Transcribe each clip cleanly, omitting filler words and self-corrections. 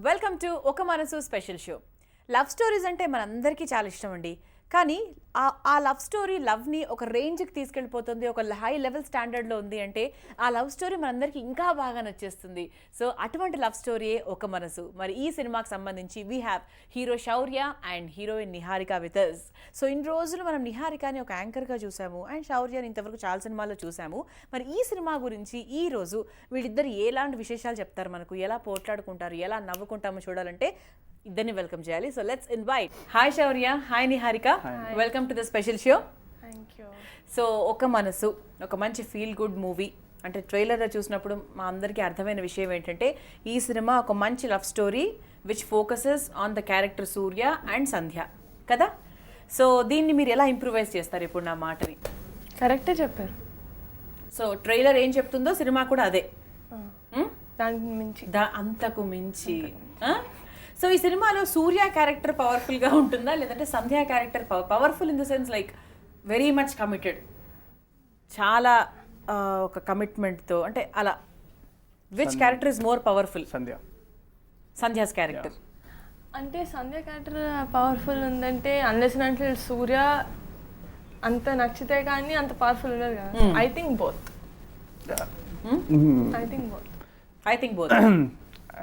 Welcome to ఒక మనసు special show. Love stories అంటే మనందరికీ చాలా ఇష్టం అండి. కానీ ఆ లవ్ స్టోరీ లవ్ని ఒక రేంజ్కి తీసుకెళ్ళిపోతుంది, ఒక హై లెవెల్ స్టాండర్డ్లో ఉంది అంటే ఆ లవ్ స్టోరీ మనందరికీ ఇంకా బాగా నచ్చేస్తుంది. సో అటువంటి లవ్ స్టోరీయే ఒక మనసు. మరి ఈ సినిమాకి సంబంధించి we have hero Shaurya and heroine Niharika with us. So ఇన్ని రోజులు మనం నిహారికని ఒక యాంకర్గా చూసాము అండ్ శౌర్యని ఇంతవరకు చాలా సినిమాల్లో చూసాము. మరి ఈ సినిమా గురించి ఈ రోజు వీళ్ళిద్దరు ఎలాంటి విశేషాలు చెప్తారు, మనకు ఎలా పోట్లాడుకుంటారు, ఎలా నవ్వుకుంటామో చూడాలంటే ఇద్దరిని వెల్కమ్ చేయాలి. So let's invite. Hi Shaurya, hi Niharika, welcome to the special show. Thank you. So ఒక మనసు ఒక మంచి ఫీల్ గుడ్ మూవీ. అంటే ట్రైలర్లో చూసినప్పుడు మా అందరికీ అర్థమైన విషయం ఏంటంటే ఈ సినిమా ఒక మంచి love story which focuses on the character Surya and Sandhya కదా. సో దీన్ని మీరు ఎలా ఇంప్రూవైజ్ చేస్తారు ఇప్పుడు నా మాటని? కరెక్టే చెప్పారు. సో ట్రైలర్ ఏం చెప్తుందో సినిమా కూడా అదే, దానికి మించి అంతకు మించి. సో ఈ సినిమాలో సూర్య క్యారెక్టర్ పవర్ఫుల్గా ఉంటుందా, లేదంటే Sandhya character powerful in the sense like very much committed, చాలా ఒక కమిట్మెంట్తో, అంటే అలా which character is more powerful? Sandhya's character. అంటే సంధ్య క్యారెక్టర్ పవర్ఫుల్ ఉందంటే అన్లెస్ అంటే సూర్య అంత నచ్చితే కానీ అంత పవర్ఫుల్ ఉండదు కదా. I think both.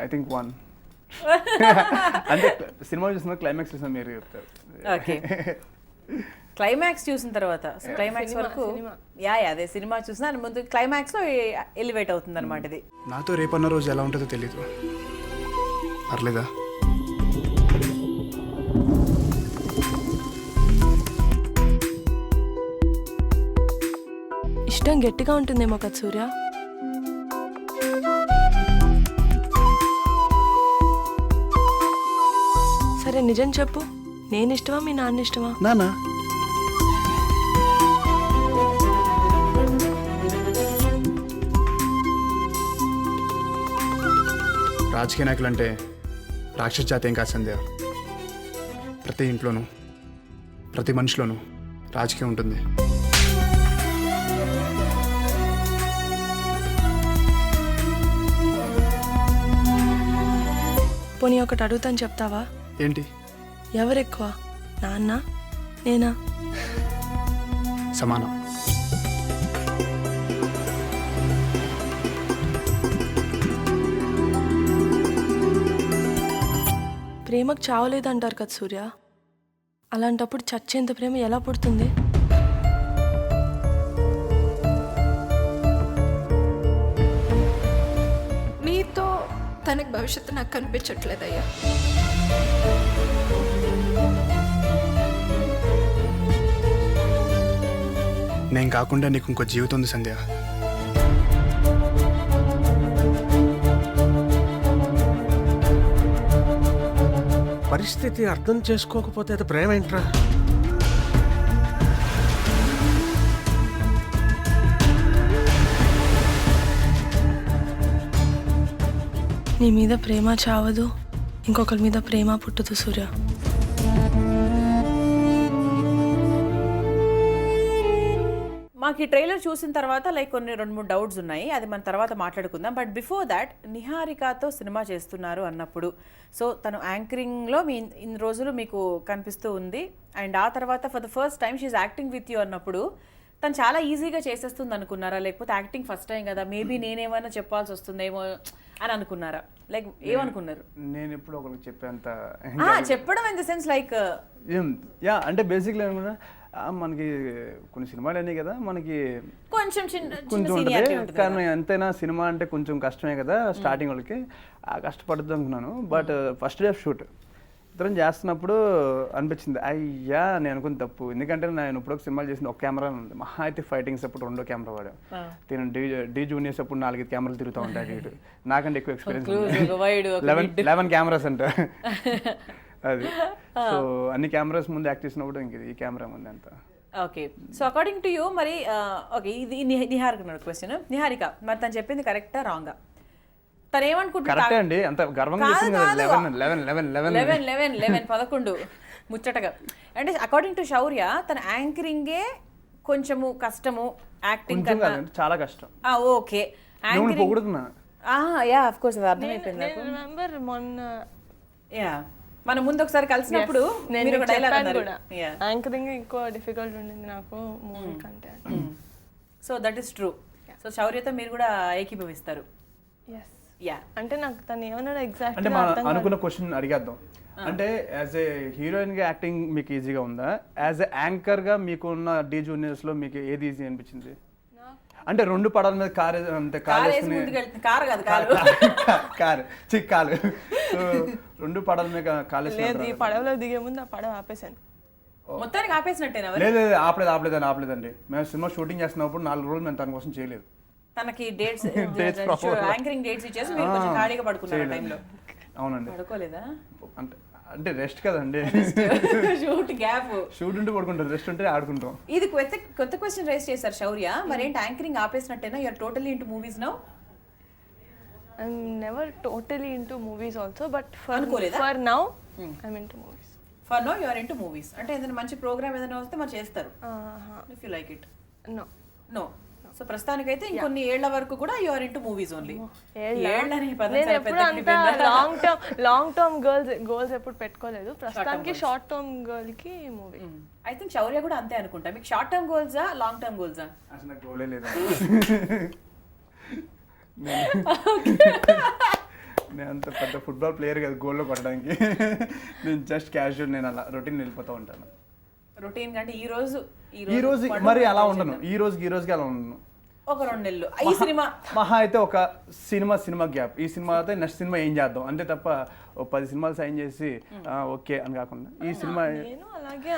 I think one. అంటే సినిమా చూసిన క్లైమాక్స్ చూసిన మీరు చెప్తారు. ఓకే, క్లైమాక్స్ చూసిన తర్వాత క్లైమాక్స్ వరకు అదే సినిమా చూసిన ముందు క్లైమాక్స్ లో ఎలివేట్ అవుతుంది అనమాట. ఇది నాతో రేపన్న రోజు ఎలా ఉంటుందో తెలీదు. పర్లేదా? ఇష్టం గట్టిగా ఉంటుందేమో కదా సూర్య. సరే నిజం చెప్పు, నేను ఇష్టమా మీ నాన్న ఇష్టమా? నానా రాజకీయ నాయకులు అంటే రాక్షస జాతి ఏం కాదు సంధ్య. ప్రతి ఇంట్లోనూ ప్రతి మనిషిలోనూ రాజకీయం ఉంటుంది. పోనీ ఒకటి అడుగుతాను, చెప్తావా? ఏంటి? ఎవరు ఎక్కువ, నాన్న నేనా? సమానం. ప్రేమకు చావలేదంటారు కదా సూర్య. అలాంటప్పుడు చచ్చేంత ప్రేమ ఎలా పుడుతుంది? మీతో తనకి భవిష్యత్తు నాకు కనిపించట్లేదయ్యా. నేను కాకుండా నీకు ఇంకో జీవితం ఉంది సంధ్య. పరిస్థితి అర్థం చేసుకోకపోతే అది ప్రేమ ఏంట్రా? నీ మీద ప్రేమ చావదు, ఇంకొకరి మీద ప్రేమ పుట్టదు సూర్య. మాకు ఈ ట్రైలర్ చూసిన తర్వాత లైక్ కొన్ని 2-3 డౌట్స్ ఉన్నాయి, అది మన తర్వాత మాట్లాడుకుందాం. బట్ బిఫోర్ దాట్, నిహారికతో సినిమా చేస్తున్నారు అన్నప్పుడు, సో తను యాంకరింగ్లో ఇన్ని రోజులు మీకు కనిపిస్తూ ఉంది అండ్ ఆ తర్వాత for the first time she's acting with you అన్నప్పుడు తను చాలా ఈజీగా చేసేస్తుంది అనుకున్నారా, లేకపోతే యాక్టింగ్ ఫస్ట్ టైం కదా మేబీ నేనేమైనా చెప్పాల్సి వస్తుందేమో అని అనుకున్నారా? లైక్ ఏమనుకున్నారు? నేను ఎప్పుడు ఒకరికి చెప్పేంత చెప్పడం ఇన్ ద సెన్స్ లైక్ అంటే బేసిక్లీ అనుకున్నా మనకి కొన్ని సినిమాలు అన్నీ కదా, మనకి కొంచెం కొంచెం ఉంటుంది. కానీ ఎంతైనా సినిమా అంటే కొంచెం కష్టమే కదా స్టార్టింగ్ వాళ్ళకి, కష్టపడుతుంది అనుకున్నాను. బట్ ఫస్ట్ డే షూట్ ఇద్దరం చేస్తున్నప్పుడు అనిపించింది అయ్యా నేను అనుకుని తప్పు. ఎందుకంటే నేను ఇప్పుడు ఒక సినిమాలు చేసిన ఒక కెమెరా ఉంది, మహా అయితే ఫైటింగ్స్ అప్పుడు 2 కెమెరా వాడాం. నేను డి జూనియర్స్ అప్పుడు 4 కెమెరాలు తిరుగుతూ ఉంటాయి. ఇటు నాకంటే ఎక్కువ ఎక్స్పీరియన్స్ 11 కెమెరాస్ అంట అది. సో అన్ని కెమెరాస్ ముందు యాక్ట్ చేసినప్పుడు ఇంక ఈ కెమెరా ముందు అంత. Okay, so according to you మరి ఓకే ఇది నిహారిక క్వశ్చన్. నిహారిక మరి తను చెప్పింది కరెక్టా రాంగా? తను ఏమనుకుంటున్నారు? అండి అంత గర్వంగా 11 ముచ్చటగా. అంటే అకార్డింగ్ టు శౌర్య తన యాంకరింగే కొంచెము కష్టము, యాక్టింగ్ చాలా కష్టం. ఓకే పొగుడుతున్నా యా ఆఫ్ కోర్స్ అది అర్థమైపోయింది నేను రిమెంబర్ మొన్న యా మనం ముందు ఒకసారి కలిసినప్పుడు నేను మీరు ఒక డైలాగ్ చెప్పాను అన్నారు కూడా యాంకరింగ్ ఎక్కువ డిఫికల్ట్ ఉండింది నాకు మూవీ కంటే. So that is true. So శౌర్యతో మీరు కూడా ఏకీభవిస్తారు. ఎస్ యా అంటే నాకు తను ఏమన్నాడు అంటే ఎగ్జాక్ట్ మనం అనుకున్న క్వశ్చన్ అడిగేద్దాం. అంటే యాజ్ ఏ హీరోయిన్ గా యాక్టింగ్ మీకు ఈజీగా ఉందా, యాజ్ ఏ యాంకర్ గా మీకు ఉన్న డి జూనియర్స్ లో మీకు ఏది ఈజీ అనిపించింది? అంటే రెండు పడాల మీద కార్ అంటే కార్ వేసి ముందుకు వెళ్తుంది. కారు కాదు కాలు. కాలు సో రెండు పడాల మీద కాలేజ్ లేదు ఈ పడవలో దిగే ముందు ఆ పడవ ఆపేసాను. మొత్తానికి ఆపేసినట్టేనా మరి? లేదు ఆపలేదండి. మేము సినిమా షూటింగ్ చేస్తున్నప్పుడు 4 రోజులు మేము తన కోసం చేయలేదు. తనకి డేట్స్ యాంకరింగ్ డేట్స్ ఇచ్చేసి మీరు కొంచెం ఖాళీగా పడుకున్నారు ఆ టైంలో. అవునండి. పడుకోలేదా? అంటే రెస్ట్ కదండి. Shoot gap. షూట్ ఉంటే పడుకుంటారు, రెస్ట్ ఉంటే ఆడుకుంటాం. ఇది కొత్త క్వశ్చన్ రైజ్ చేశారు శౌర్య. మరేంటి యాంకరింగ్ ఆపేసినట్టేనా? You are totally into movies now? I'm never totally into movies also, but for అనుకోలేదా? now I'm into movies. For no you are into movies. అంటే ఏదైనా మంచి ప్రోగ్రామ్ ఏదైనా వస్తే మరి చేస్తారు if you like it. No. No. So ప్రస్తుతానికైతే ఇంకొన్ని ఏళ్ల వరకు కూడా యూఆర్ ఇంటూ మూవీస్ ఓన్లీ. ఏళ్ళని పదం నేను చాలా ఎప్పుడు పెద్ద అంత లాంగ్ టర్మ్ గోల్స్ ఎప్పుడు పెట్టుకోలేదు. ప్రస్తుతానికి షార్ట్ టర్మ్ గర్ల్ కి మూవీ. ఐ థింక్ శౌర్య కూడా అంతే అనుకుంటా. మీకు షార్ట్ టర్మ్ గోల్సా లాంగ్ టర్మ్ గోల్సా? అసలు నాకు గోలే లేదు. నేను అంత పెద్ద ఫుట్బాల్ ప్లేయర్ కదా గోల్లో కొట్టడానికి. నేను జస్ట్ క్యాజువల్, నేను అలా రొటీన్ వెళ్ళిపోతూ ఉంటాను. రొటీన్ కంటే ఈ రోజు మరి అలా ఉండను. ఈ రోజుకి అలా ఉండను. ఒక 2 నెలలు ఈ సినిమా మహా అయితే ఒక సినిమా గ్యాప్. ఈ సినిమా అయితే నెక్స్ట్ సినిమా ఏం చేద్దాం అంతే తప్ప 10 సినిమాలు సైన్ చేసి ఓకే అని కాకుండా ఈ సినిమా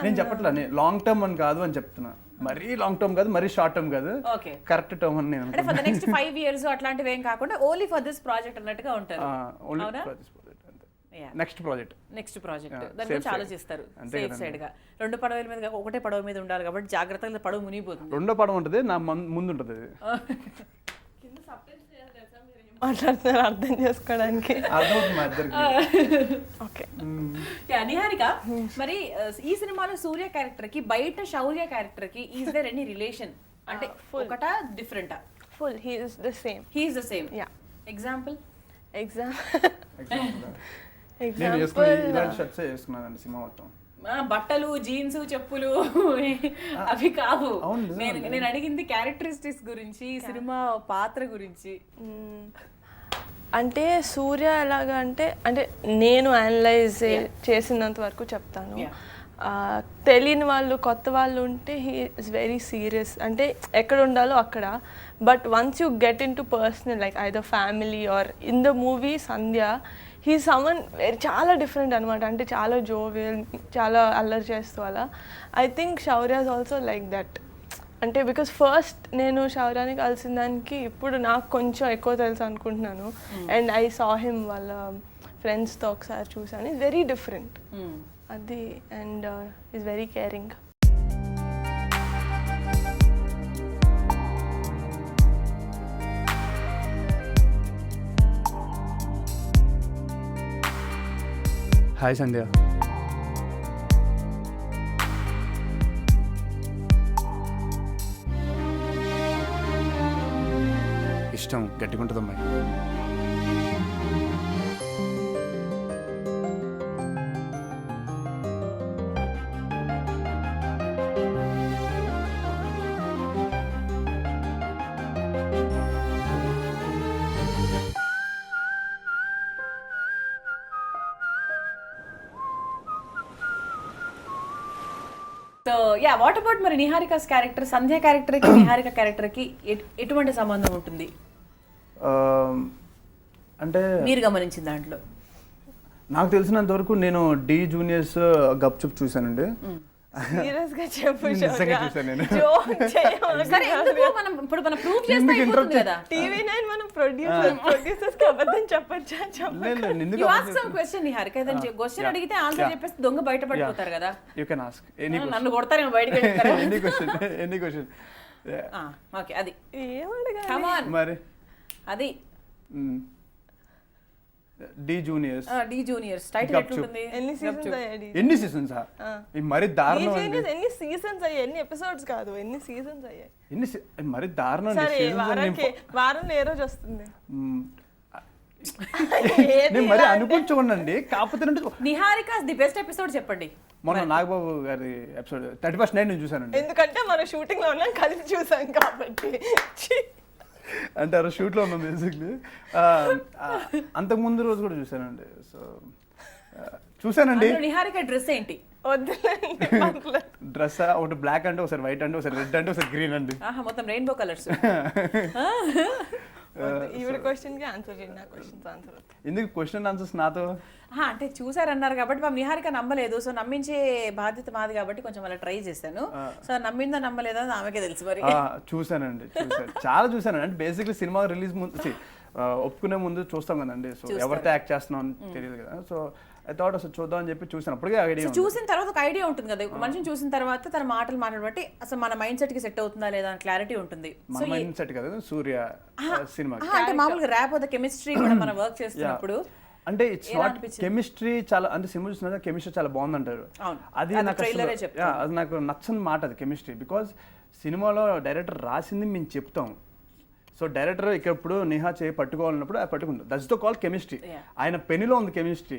నేను చెప్పట్లా, నేను లాంగ్ టర్మ్ అని కాదు అని చెప్తున్నా. మరీ లాంగ్ టర్మ్ కాదు, మరీ షార్ట్ టర్మ్ కాదు, ఓకే కరెక్ట్ టర్మ్ అని నేను అంటే ఫర్ ద నెక్స్ట్ 5 years అట్లాంటివి ఏం కాకుండా ఓన్లీ ఫర్ దిస్ ప్రాజెక్ట్ అన్నట్టుగా ఉంటారు. నెక్స్ట్ ప్రాజెక్ట్ దాని గురించి ఆలోచిస్తారు సేఫ్ సైడ్ గా. 2 పడవల మీద ఒకటే పడవ మీద ఉండాలి కాబట్టి జాగ్రత్తగా పడవ మునిగిపోతుంది. 2వ పడవ ఉంటుంది, నా ముందు ఉంటుంది. మాట్లాడుతున్నారు అర్థం చేసుకోవడానికి. అర్థమవుతుంది మా ఇద్దరికి. ఓకే నిహారిక, మరి ఈ సినిమాలో సూర్య క్యారెక్టర్ కి బయట శౌర్య క్యారెక్టర్ కి ఈజ్ దేర్ ఎనీ రిలేషన్? అంటే ఒకటా డిఫరెంటా? Full he is the same. He is the same. Yeah. Example నేను చేసుకుని ఇలాంటి షర్ట్స్ వేసుకున్నానండి సినిమా మొత్తం. బట్టలు, జీన్స్, చెప్పులు అవి కావు. నేను అడిగింది క్యారెక్టరిస్టిక్స్ గురించి, సినిమా పాత్ర గురించి. అంటే సూర్య ఎలాగా అంటే నేను అనలైజ్ చేసినంత వరకు చెప్తాను. తెలియని వాళ్ళు, కొత్త వాళ్ళు ఉంటే హీ ఇస్ వెరీ సీరియస్, అంటే ఎక్కడ ఉండాలో అక్కడ. But once you get into personal like either family or in the movie Sandhya, he someone చాలా డిఫరెంట్ అనమాట. అంటే చాలా జోవియల్, చాలా అల్లరి చేస్తూ అలా. I think Shaurya is also like that. అంటే బికాస్ ఫస్ట్ నేను శౌర్యాని కలిసిన దానికి ఇప్పుడు నాకు కొంచెం ఎక్కువ తెలుసు అనుకుంటున్నాను. అండ్ ఐ సా హిమ్ వాళ్ళ ఫ్రెండ్స్తో ఒకసారి చూసాను. ఇట్స్ వెరీ డిఫరెంట్ అది. And is very caring. Hi Sandhya. ఇష్టం గట్టిగా ఉంటుంది అమ్మాయి. సో యా, వాట్ అబౌట్ మరి నిహారికాస్ క్యారెక్టర్? సంధ్య క్యారెక్టర్ కి నిహారిక క్యారెక్టర్ కి ఎటువంటి సంబంధం ఉంటుంది అంటే మీరు గమనించిన దాంట్లో? నాకు తెలిసినంత వరకు నేను డి జూనియర్స్ గప్చుప్ చూసానండి. సీరియస్ గా చెప్పు. నిజంగా చూసాను నేను. సరే, ఎందుకు ఇప్పుడు మనం ప్రూవ్ చేస్తే అయిపోతుంది కదా. TV9 మనం ప్రొడ్యూసర్స్ కి అబద్ధం చెప్పొచ్చా? చెప్పండి. You ask some question Niharika. ఏదైనా క్వశ్చన్ అడిగితే ఆన్సర్ చెప్పేస్తే దొంగ బయటపడిపోతారు కదా. You can ask any question. నన్ను కొడతారేమో బయటికి వెళ్తారు. Any question. ఓకే, అది ఏం అడగాలి? కమ్ ఆన్ మరి అది డి జూనియర్స్ టైటిల్ ఎట్లుంటుంది? ఎన్ని సీజన్స్ అయ్యాయి? ఎన్ని సీజన్స్? మరి దారుణం. ఎన్ని సీజన్స్ అయ్యాయి? ఎన్ని ఎపిసోడ్స్ కాదు, ఎన్ని సీజన్స్ అయ్యాయి? మరి దారుణం. సరే, వారంలో ఏ రోజు వస్తుంది? నేను మరి అనుకుని చూడండి, కాకపోతే అంటే నిహారిక ది బెస్ట్ ఎపిసోడ్ చెప్పండి. మొన్న నాగబాబు గారి ఎపిసోడ్ 31st నైట్ నేను చూసానండి. ఎందుకంటే మనం షూటింగ్ లో ఉన్నాం, కలిసి చూసాం కాబట్టి. అంటే ఆ షూట్లో ఉన్నాం బేసిక్లీ. అంతకుముందు రోజు కూడా చూసానండి. సో చూసానండి. అందులో నిహారిక డ్రెస్ ఏంటి? వద్దులేండి. డ్రెస్ ఒకటి బ్లాక్ అంటే, ఒకసారి వైట్ అంటే, ఒకసారి రెడ్ అంటే, ఒకసారి గ్రీన్ అండి. మొత్తం రెయిన్బో కలర్స్. ఈవిడ క్వశ్చన్ కి ఆన్సర్ చేయండి, నా క్వశ్చన్స్ ఆన్సర్. ఎందుకు క్వశ్చన్ ఆన్సర్స్ నాతో? అంటే చూసారన్నారు కాబట్టి మా నిహారిక నమ్మలేదు. సో నమ్మించే బాధ్యత మాది కాబట్టి కొంచెం అలా ట్రై చేశాను. సో నమ్మిందా నమ్మలేదా అని ఆమెకే తెలుసు మరి. చూసానండి, చాలా చూసానండి. అంటే బేసిక్లీ సినిమా రిలీజ్ ముందు ఒప్పుకునే ముందు చూస్తాం కదండి. సో ఎవరితో యాక్ట్ చేస్తున్నాం అని తెలియదు కదా. సో ఐ థాట్ అసలు చూద్దాం అని చెప్పి చూసాను. అప్పటికే ఐడియా చూసిన తర్వాత ఒక ఐడియా ఉంటుంది కదా, ఒక మనిషిని చూసిన తర్వాత తన మాటలు మాట్లాడబట్టి అసలు మన మైండ్ సెట్ కి సెట్ అవుతుందా లేదా అని క్లారిటీ ఉంటుంది. మన మైండ్ సెట్ కదా సూర్య సినిమా. అంటే మామూలుగా ర్యాప్ అవుతుంది, కెమిస్ట్రీ కూడా మనం వర్క్ చేస్తున్నప్పుడు. అంటే ఇట్స్ నాట్ కెమిస్ట్రీ, చాలా అంటే సినిమా చూసిన కెమిస్ట్రీ చాలా బాగుందంటారు. అది నాకు నచ్చని మాట అది కెమిస్ట్రీ. బికాజ్ సినిమాలో డైరెక్టర్ రాసింది మేము చెప్తాం. సో డైరెక్టర్ ఇక్కడ ఇప్పుడు నిహా చేయి పట్టుకోవాలన్నప్పుడు అది పట్టుకుంటాం. That's the call chemistry. ఆయన పెన్నులో ఉంది కెమిస్ట్రీ,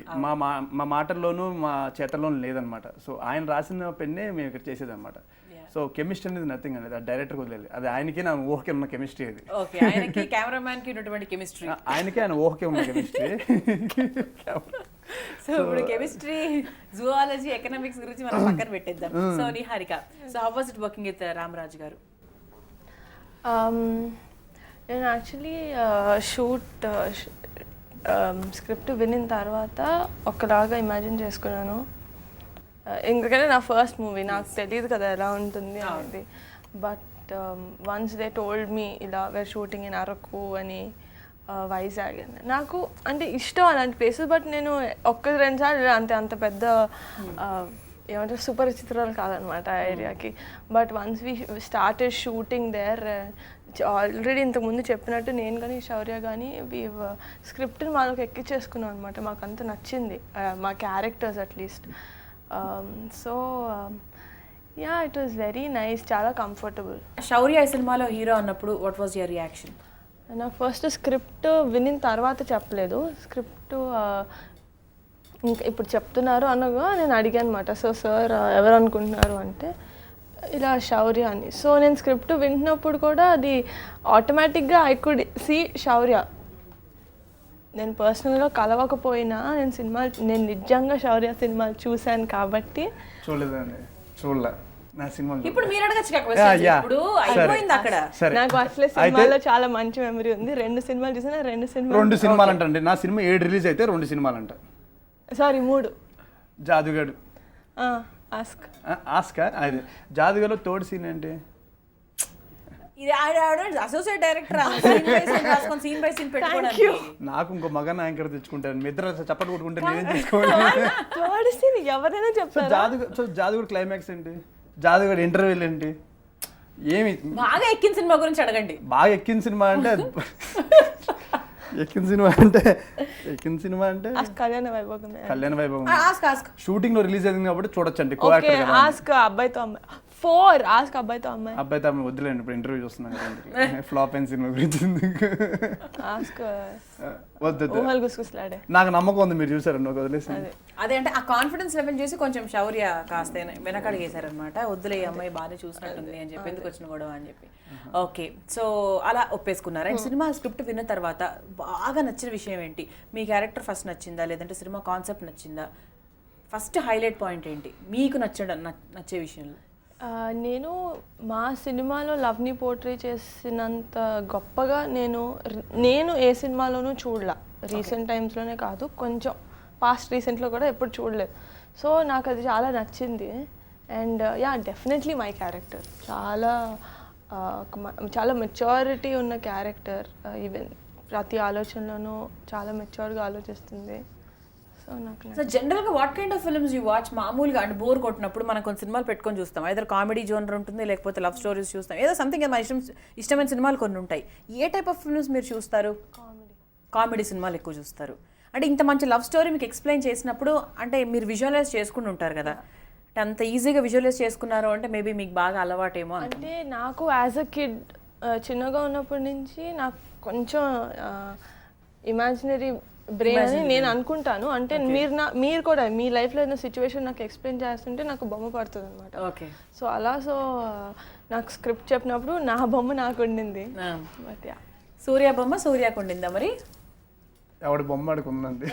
మా మాటల్లోనూ మా చేతల్లోనూ లేదనమాట. సో ఆయన రాసిన పెన్నే మేము ఇక్కడ చేసేది అనమాట. సో కెమిస్ట్రీ అనేది నథింగ్ అనేది డైరెక్టర్ వదిలేదు. అది ఆయనకి నా ఊహకే ఉన్న కెమిస్ట్రీ. అది ఆయనకి కెమెరామ్యాన్ కి ఉన్నటువంటి కెమిస్ట్రీ, ఆయనకే ఆయన ఊహకే ఉన్న కెమిస్ట్రీ. సో ఇప్పుడు కెమిస్ట్రీ, జువాలజీ, ఎకనామిక్స్ గురించి మనం పక్కన పెట్టేద్దాం. So Niharika, so how was it working with Ramaraju గారు? నేను యాక్చువల్లీ స్క్రిప్ట్ వినిన తర్వాత ఒకలాగా ఇమాజిన్ చేసుకున్నాను. ఎందుకంటే నా ఫస్ట్ మూవీ, నాకు తెలియదు కదా ఎలా ఉంటుంది అనేది. But once they told me ఇలా వేర్ షూటింగ్ ఇన్ అరకు అని, వైజాగ్ అని, నాకు అంటే ఇష్టం అలాంటి ప్లేసెస్. బట్ నేను ఒక్క 2 సార్లు అంత పెద్ద ఏమంటారు సుపరిచితురాలు కాదనమాట ఆ ఏరియాకి. But once we started shooting there, already ఇంతకుముందు చెప్పినట్టు నేను కానీ శౌర్య కానీ స్క్రిప్ట్ని మాకు ఎక్కించేసుకున్నాం అనమాట. మాకు అంత నచ్చింది మా characters at least. So yeah, it was very nice, చాలా కంఫర్టబుల్. శౌర్య ఈ సినిమాలో హీరో అన్నప్పుడు వాట్ వాజ్ యువర్ రియాక్షన్? నాకు ఫస్ట్ స్క్రిప్ట్ వినిన తర్వాత చెప్పలేదు. స్క్రిప్ట్ ఇంకా ఇప్పుడు చెప్తున్నారు అనగా నేను అడిగాను అనమాట. సో సార్ ఎవరు అనుకుంటున్నారు అంటే ఇలా శౌర్య అని. సో నేను స్క్రిప్ట్ వింటున్నప్పుడు కూడా అది ఆటోమేటిక్గా ఐ కుడ్ సీ శౌర్య. నేను పర్సనల్గా కలవకపోయినా నేను నిజంగా శౌర్య సినిమాలు చూశాను కాబట్టి. చూడలేదండి, చూడలే నా సినిమా. ఇప్పుడు మీరు అడగచ్చు, ఇప్పుడు అయిపోయింది అక్కడ. నాకు అసలే సినిమాలో చాలా మంచి మెమరీ ఉంది. 2 సినిమాలు చూసినా 2 సినిమాలు అంటండి. నా సినిమా 7 రిలీజ్ అయితే 2 సినిమాలు అంట. సారీ 3. జాదుగాడు, ఆస్క్ అది జాదుగాలో థర్డ్ సీన్ ఏంటి? ఇది associate director scene by scene పెట్టుకోవడానికి. నాకు ఇంకో మగన్ యాంకర్ తెచ్చుకుంటాను, మీ ఇద్దరు చప్పట్లు కొట్టుకుంటే నేనేం తీసుకోవాలి? థర్డ్ సీన్ ఎవరైనా చెప్తారు. జాదుగాడు క్లైమాక్స్ ఏంటి? జాదుగాడు ఇంటర్వ్యూలు ఏంటి? ఏమి బాగా ఎక్కిన సినిమా గురించి అడగండి. బాగా ఎక్కిన సినిమా అంటే కళ్యాణ వైభవం షూటింగ్ లో రిలీజ్ అయింది కాబట్టి చూడొచ్చండి. ఆస్క్ అబ్బాయితో అమ్మాయి 4, ఆస్క్ అబ్బాయితో అమ్మాయి. అబ్బాయితో అమ్మాయి వద్దులేండి, ఇప్పుడు ఇంటర్వ్యూ చూస్తున్నాను. ఫ్లాప్ అయిన సినిమా గురించి ఆస్క్ వద్దు, గుసగుసలాడే. నాకు నమ్మకం ఉంది, మీరు చూసారండి. ఒక వదిలేసి అదే అంటే ఆ కాన్ఫిడెన్స్ లెవెల్ చూసి కొంచెం శౌర్య కాస్త వెనకడిగేశారనమాట. వద్దులే అమ్మాయి బాగానే చూసినట్టుంది అని చెప్పి, ఎందుకు వచ్చిన గొడవ అని చెప్పి. ఓకే, సో అలా ఒప్పేసుకున్నారు. అండ్ సినిమా స్క్రిప్ట్ విన్న తర్వాత బాగా నచ్చిన విషయం ఏంటి? మీ క్యారెక్టర్ ఫస్ట్ నచ్చిందా, లేదంటే సినిమా కాన్సెప్ట్ నచ్చిందా? ఫస్ట్ హైలైట్ పాయింట్ ఏంటి మీకు నచ్చే విషయంలో? నేను మా సినిమాలో లవ్ని పోర్ట్రే చేసినంత గొప్పగా నేను ఏ సినిమాలోనూ చూడలా. రీసెంట్ టైమ్స్లోనే కాదు, కొంచెం పాస్ట్ రీసెంట్లో కూడా ఎప్పుడు చూడలేదు. సో నాకు అది చాలా నచ్చింది. And yeah, definitely my character చాలా మెచ్యూరిటీ ఉన్న క్యారెక్టర్. ఈవెన్ ప్రతి ఆలోచనలోనూ చాలా మెచ్యూర్గా ఆలోచిస్తుంది. సో జనరల్గా what kind of films you watch? మామూలుగా అంటే బోర్ కొట్టినప్పుడు మనం కొన్ని సినిమాలు పెట్టుకొని చూస్తాం. ఐదర్ కామెడీ జోనర్ ఉంటుంది, లేకపోతే లవ్ స్టోరీస్ చూస్తాం, ఏదో సంథింగ్. మన ఇష్టమైన సినిమాలు కొన్ని ఉంటాయి. ఏ టైప్ ఆఫ్ ఫిల్మ్స్ మీరు చూస్తారు? కామెడీ సినిమాలు ఎక్కువ చూస్తారు. అంటే ఇంత మంచి లవ్ స్టోరీ మీకు ఎక్స్ప్లెయిన్ చేసినప్పుడు అంటే మీరు విజువలైజ్ చేసుకుని ఉంటారు కదా, అంటే అంత ఈజీగా విజువలైజ్ చేసుకున్నారు అంటే మేబీ మీకు బాగా అలవాటేమో. అంటే నాకు యాజ్ అ కిడ్ చిన్నగా ఉన్నప్పటి నుంచి నాకు కొంచెం ఇమాజినరీ బ్రెయిన్ అని నేను అనుకుంటాను. అంటే మీరు కూడా మీ లైఫ్లో ఏదైనా సిచ్యువేషన్ నాకు ఎక్స్ప్లెయిన్ చేస్తుంటే నాకు బొమ్మ పడుతుంది అనమాట. ఓకే. సో నాకు స్క్రిప్ట్ చెప్పినప్పుడు నా బొమ్మ నాకు ఉండింది. బట్ సూర్య బొమ్మ సూర్యకు ఉండిందా మరి? ఎవడి బొమ్మ ఆడికి ఉందండి.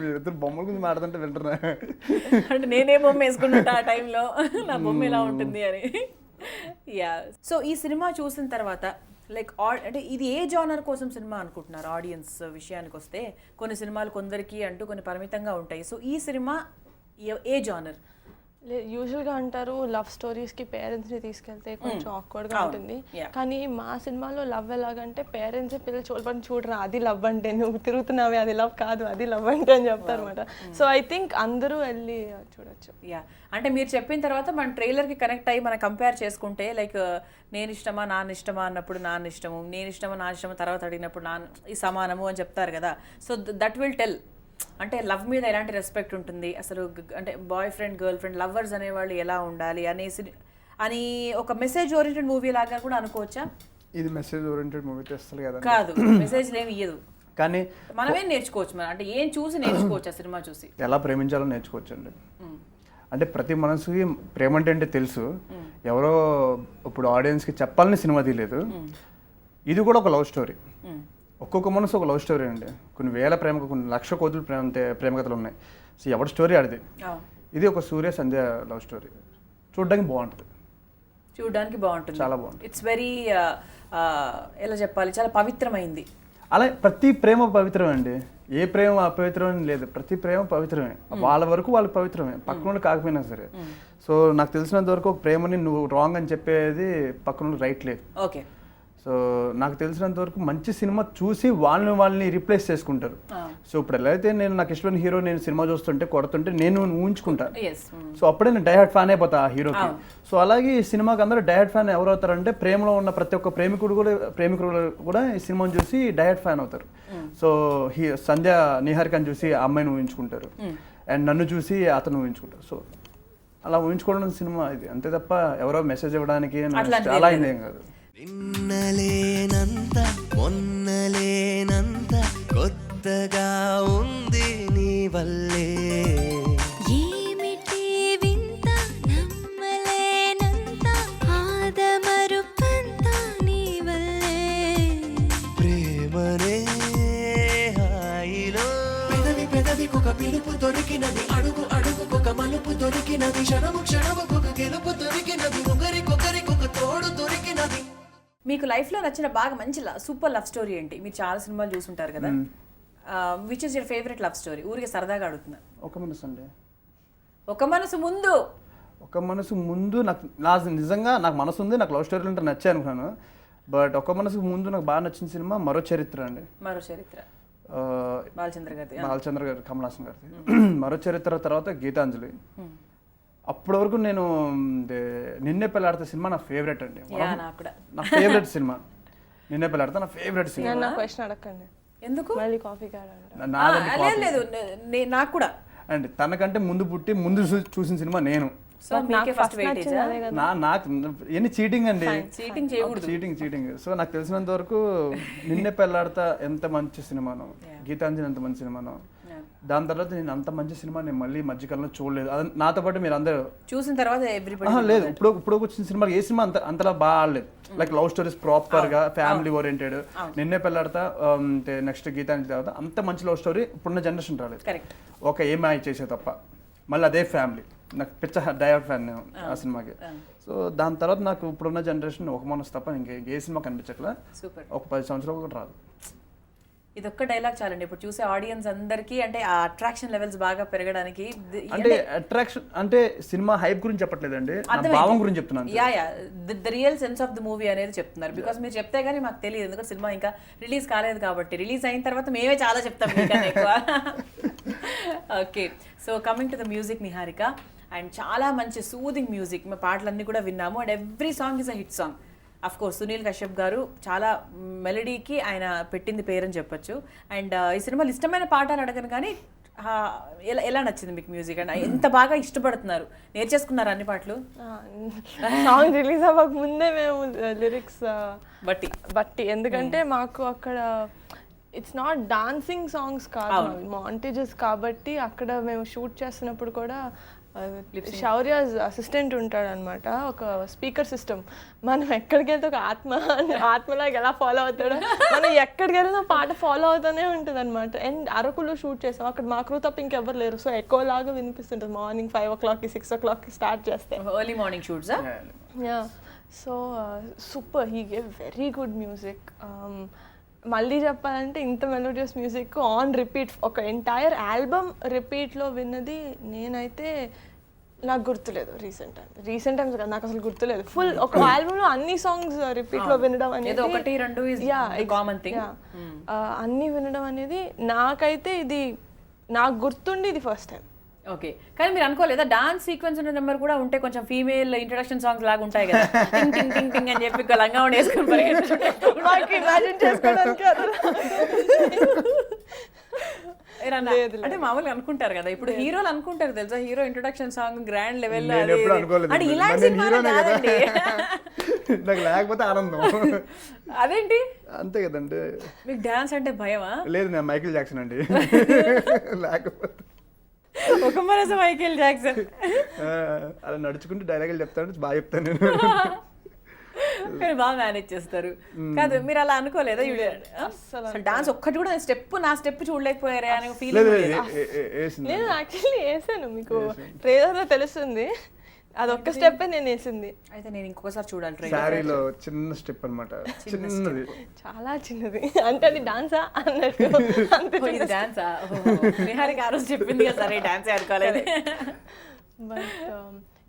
మీరిద్దరు బొమ్మల గురించి మాట్లాడుతుంటే వింటున్నా. అంటే నేనే బొమ్మ వేసుకుంటా ఆ టైంలో, నా బొమ్మ ఎలా ఉంటుంది అని. యా. సో ఈ సినిమా చూసిన తర్వాత లైక్ అంటే ఇది ఏ జానర్ కోసం సినిమా అనుకుంటున్నారు? ఆడియన్స్ విషయానికి వస్తే కొన్ని సినిమాలు కొందరికి అంటూ కొన్ని పరిమితంగా ఉంటాయి. సో ఈ సినిమా ఏ జానర్? యూజువల్గా అంటారు లవ్ స్టోరీస్కి పేరెంట్స్ని తీసుకెళ్తే కొంచెం ఆక్వర్డ్గా ఉంటుంది. కానీ మా సినిమాలో లవ్ ఎలాగంటే పేరెంట్స్ పిల్లలు చూడరా అది లవ్ అంటే, నువ్వు తిరుగుతున్నావే అది లవ్ కాదు, అది లవ్ అంటే అని చెప్తారు అనమాట. సో ఐ థింక్ అందరూ వెళ్ళి చూడొచ్చు. యా. అంటే మీరు చెప్పిన తర్వాత మన ట్రైలర్కి కనెక్ట్ అయ్యి మనం కంపేర్ చేసుకుంటే లైక్ నేను ఇష్టమా నాన్న ఇష్టమా అన్నప్పుడు నాన్న ఇష్టము, నేను ఇష్టమా నా ఇష్టమా తర్వాత అడిగినప్పుడు నాన్న ఈ సమానము అని చెప్తారు కదా. సో దట్ విల్ టెల్ అంటే లవ్ మీద ఎలాంటి రెస్పెక్ట్ ఉంటుంది అసలు, అంటే boy friend girl friend lovers అనేవాళ్ళు ఎలా ఉండాలి అనేసి అని ఒక మెసేజ్ ఓరియంటెడ్ మూవీ లాగా కూడా అనుకోవచ్చా? ఇది మెసేజ్ ఓరియంటెడ్ మూవీ తెస్తుంది కదా. కాదు, మెసేజ్ ఏమి ఇయ్యదు, కానీ మనమే నేర్చుకోవచ్చు. మనం అంటే ఏం చూసి నేర్చుకోవచ్చు ఆ సినిమా చూసి? ఎలా ప్రేమించాలో నేర్చుకోవచ్చు అండి. అంటే ప్రతి మనసుకి ప్రేమ అంటే తెలుసు, ఎవరో ఇప్పుడు ఆడియన్స్కి చెప్పాలని సినిమా తీయలేదు. ఇది కూడా ఒక లవ్ స్టోరీ. ఒక్కొక్క మనసు ఒక లవ్ స్టోరీ అండి. కొన్ని వేల ప్రేమ, కొన్ని లక్ష కోతులు ప్రేమకథలు ఉన్నాయి. సో ఎవరి స్టోరీ ఆడిది. ఇది ఒక సూర్య సంధ్య లవ్ స్టోరీ. చూడడానికి బాగుంటుంది, చాలా బాగుంటుంది. ఇట్స్ వెరీ ఎలా చెప్పాలి, చాలా పవిత్రమైంది. అలా ప్రతి ప్రేమ పవిత్రమే అండి. ఏ ప్రేమ అపవిత్రం అని లేదు, ప్రతి ప్రేమ పవిత్రమే. వాళ్ళ వరకు వాళ్ళు పవిత్రమే, పక్కన కాకపోయినా సరే. సో నాకు తెలిసినంత వరకు ఒక ప్రేమని నువ్వు రాంగ్ అని చెప్పేది పక్కన రైట్ లేదు. ఓకే. సో నాకు తెలిసినంత వరకు మంచి సినిమా చూసి వాళ్ళని రీప్లేస్ చేసుకుంటారు. సో ఇప్పుడు ఎలా అయితే నాకు ఇష్టమైన హీరో నేను సినిమా చూస్తుంటే కొడుతుంటే నేను ఊహించుకుంటా. సో అప్పుడే నేను డైహార్డ్ ఫ్యాన్ అయిపోతా ఆ హీరోకి. సో అలాగే ఈ సినిమాకి అందరూ డైహార్డ్ ఫ్యాన్ ఎవరు అవుతారంటే ప్రేమలో ఉన్న ప్రతి ఒక్క ప్రేమికుడు కూడా ఈ సినిమాని చూసి డైహార్డ్ ఫ్యాన్ అవుతారు. సో సంధ్య నిహారికని చూసి ఆ అమ్మాయిని ఊహించుకుంటారు, అండ్ నన్ను చూసి అతను ఊహించుకుంటారు. సో అలా ఊహించుకోవడం సినిమా ఇది, అంతే తప్ప ఎవరో మెసేజ్ ఇవ్వడానికి అలా అయిందేం కాదు. నిన్నలేనంత మొన్నలేనంత కొత్తగా ఉంది నీ వల్లే, ఏమిటి వింత నమ్మలేనంత ఆదమరుపంత నీ వల్లే, ప్రేమనే హాయిలో పెదవి పెదవికొక పిలుపు దొరికినది, అడుగు అడుగుకొక మలుపు దొరికినది, క్షణము క్షణముకొక గెలుపు దొరికినది, ఒకరికొకరికొక తోడు దొరికినది. మీకు లైఫ్లో నచ్చిన బాగా మంచి సూపర్ లవ్ స్టోరీ ఏంటి? మీరు చాలా సినిమాలు చూసుంటారు కదా, which is your favourite love story? ఊరికే సరదాగా అడుగుతున్నా. ఒక మనసు అండి. ఒక మనసు ముందు నాకు నిజంగా నాకు మనసు ఉంది, నాకు లవ్ స్టోరీలు అంటే నచ్చాయి అనుకున్నాను. బట్ ఒక మనసుకు ముందు నాకు బాగా నచ్చిన సినిమా మరో చరిత్ర అండి. బాలచంద్ర గారు, కమల్ హాసన్ గారి. మరో చరిత్ర తర్వాత గీతాంజలి. అప్పటి వరకు నేను నిన్నే పెళ్ళాడితే సినిమా నా ఫేవరెట్ అండి. నా ఫేవరెట్ సినిమా నిన్నే పెళ్ళాడితే నా ఫేవరెట్ సినిమా. నా క్వశ్చన్ అడగండి, ఎందుకు మళ్ళీ కాఫీ లేదు నాకు కూడా అండి. తనకంటే ముందు పుట్టి ముందు చూసిన సినిమా నేను. నాకు ఎన్ని చీటింగ్ అండి, చీటింగ్. సో నాకు తెలిసినంత వరకు నిన్నే పెళ్ళాడతా ఎంత మంచి సినిమానో, గీతాంజలి ఎంత మంచి సినిమానో. దాని తర్వాత నేను అంత మంచి సినిమా నేను మళ్ళీ మధ్యకాలంలో చూడలేదు. అది నాతో పాటు మీరు అందరూ చూసిన తర్వాత లేదు, ఇప్పుడు వచ్చిన సినిమా ఏ సినిమా అంతలా బాగా ఆడలేదు. లైక్ లవ్ స్టోరీస్ ప్రాపర్ గా ఫ్యామిలీ ఓరియంటెడ్. నిన్నే పెళ్ళాడతా, నెక్స్ట్ గీతాంజలి తర్వాత అంత మంచి లవ్ స్టోరీ ఇప్పుడున్న జనరేషన్ రాలేదు. ఒక ఏమై చేసే తప్ప మళ్ళీ అదే ఫ్యామిలీ. నాకు పిచ్చ డైవర్ట్ ఫ్యాన్ నేను ఆ సినిమాకి. సో దాని తర్వాత నాకు ఇప్పుడున్న జనరేషన్ ఒక మనసు తప్ప ఏ సినిమా కనిపించట్లా. ఒక 10 సంవత్సరాలు కూడా రాదు. ఇదొక్క డైలాగ్ చాలండి ఇప్పుడు చూసే ఆడియన్స్ అందరికీ, అంటే ఆ అట్రాక్షన్ లెవెల్స్ బాగా పెరగడానికి. అంటే అట్రాక్షన్ అంటే సినిమా హైప్ గురించి చెప్పట్లేదండి, భావం గురించి చెప్తున్నాను. The real sense of the movie అనేది చెప్తున్నారు. బికాస్ మీరు చెప్తే కానీ మాకు తెలియదు, ఎందుకంటే సినిమా ఇంకా రిలీజ్ కాలేదు కాబట్టి. రిలీజ్ అయిన తర్వాత మేమే చాలా చెప్తాం మీకన్నా ఎక్కువ. Okay, so coming to the music Niharika, and చాలా మంచి సూదింగ్ మ్యూజిక్. మా పాటలన్నీ కూడా విన్నాము, and every song is a hit song. Of course Sunil Kashyap గారు చాలా మెలడీకి ఆయన పెట్టింది పేరని చెప్పొచ్చు. అండ్ ఈ సినిమాలో ఇష్టమైన పాట అని అడగను కానీ ఎలా నచ్చింది మీకు మ్యూజిక్ అండ్ ఎంత బాగా ఇష్టపడుతున్నారు? నేర్చేసుకున్నారు అన్ని పాటలు? సాంగ్ రిలీజ్ అవ్వక ముందే మేము లిరిక్స్ బట్టి ఎందుకంటే మాకు అక్కడ ఇట్స్ నాట్ డాన్సింగ్ సాంగ్స్ కాదు, మాంటేజెస్ కాబట్టి అక్కడ మేము షూట్ చేస్తున్నప్పుడు కూడా శౌర్య అసిస్టెంట్ ఉంటాడు అనమాట, ఒక స్పీకర్ సిస్టమ్. మనం ఎక్కడికి వెళ్తే ఒక ఆత్మలాగా ఎలా ఫాలో అవుతాడో మనం ఎక్కడికి వెళ్ళినా పాట ఫాలో అవుతూనే ఉంటుంది అనమాట. అండ్ అరకులో షూట్ చేసాం, అక్కడ మా క్రూ తప్ప ఇంకెవ్వరు లేరు, సో ఎక్కువ లాగా వినిపిస్తుంటుంది. మార్నింగ్ 5 o'clockకి 6 o'clockకి స్టార్ట్ చేస్తే early morning shoots. Yeah, so super, he gave very good music. మళ్ళీ చెప్పాలంటే ఇంత మెలోడియస్ మ్యూజిక్ ఆన్ రిపీట్, ఒక ఎంటైర్ ఆల్బమ్ రిపీట్లో విన్నది నేనైతే నాకు గుర్తులేదు. రీసెంట్ టైమ్స్ కదా, నాకు అసలు గుర్తులేదు. ఫుల్ ఒక ఆల్బమ్లో అన్ని సాంగ్స్ రిపీట్లో వినడం అనేది అన్ని వినడం అనేది నాకైతే ఇది నాకు గుర్తుండి ఇది ఫస్ట్ టైం. ఓకే, కానీ మీరు అనుకోలేదా డాన్స్ సీక్వెన్స్ ఉన్న నెంబర్ కూడా ఉంటే కొంచెం ఫీమేల్ ఇంట్రడక్షన్ సాంగ్స్ లాగా ఉంటాయి కదా, టింగ్ టింగ్ టింగ్ టింగ్ అని చెప్పి లంగా వేసుకుని ఇమాజిన్ చేసుకోవడానికి అంటే మామూలుగా అనుకుంటారు కదా, ఇప్పుడు హీరోలు అనుకుంటారు తెలుసా, hero introduction song grand level నాకు లేకపోతే ఆనందం. అదేంటి అంతే కదండి, మీకు డాన్స్ అంటే భయమా? లేదు, నేను మైకేల్ జాక్సన్ అండి. లేకపోతే ఒక మనసు మైకేల్ జాక్సన్ అలా నడుచుకుంటూ డైలాగులు చెప్తాను, బాగా చెప్తాను నేను. మీరు బాగా మేనేజ్ చేస్తారు కాదు, మీరు అలా అనుకోలేదా? డాన్స్ ఒక్కటి కూడా నా స్టెప్ చూడలేకపోయారే అని ఫీల్? నేను యాక్చువల్లీ వేసాను, మీకు ట్రైలర్లో తెలుస్తుంది, అదొక్క స్టెప్ నేను వేసింది. అయితే నేను ఇంకొకసారి చూడాలి. సారీలో చిన్న స్టెప్ అన్నమాట, చిన్నది, చాలా చిన్నది. అంటే అది డాన్సా అన్నట్టు. డాన్సా? నిహారిక ఆ రోజు చెప్పింది కదా, సరే డాన్స్ అనుకోలేదు. బట్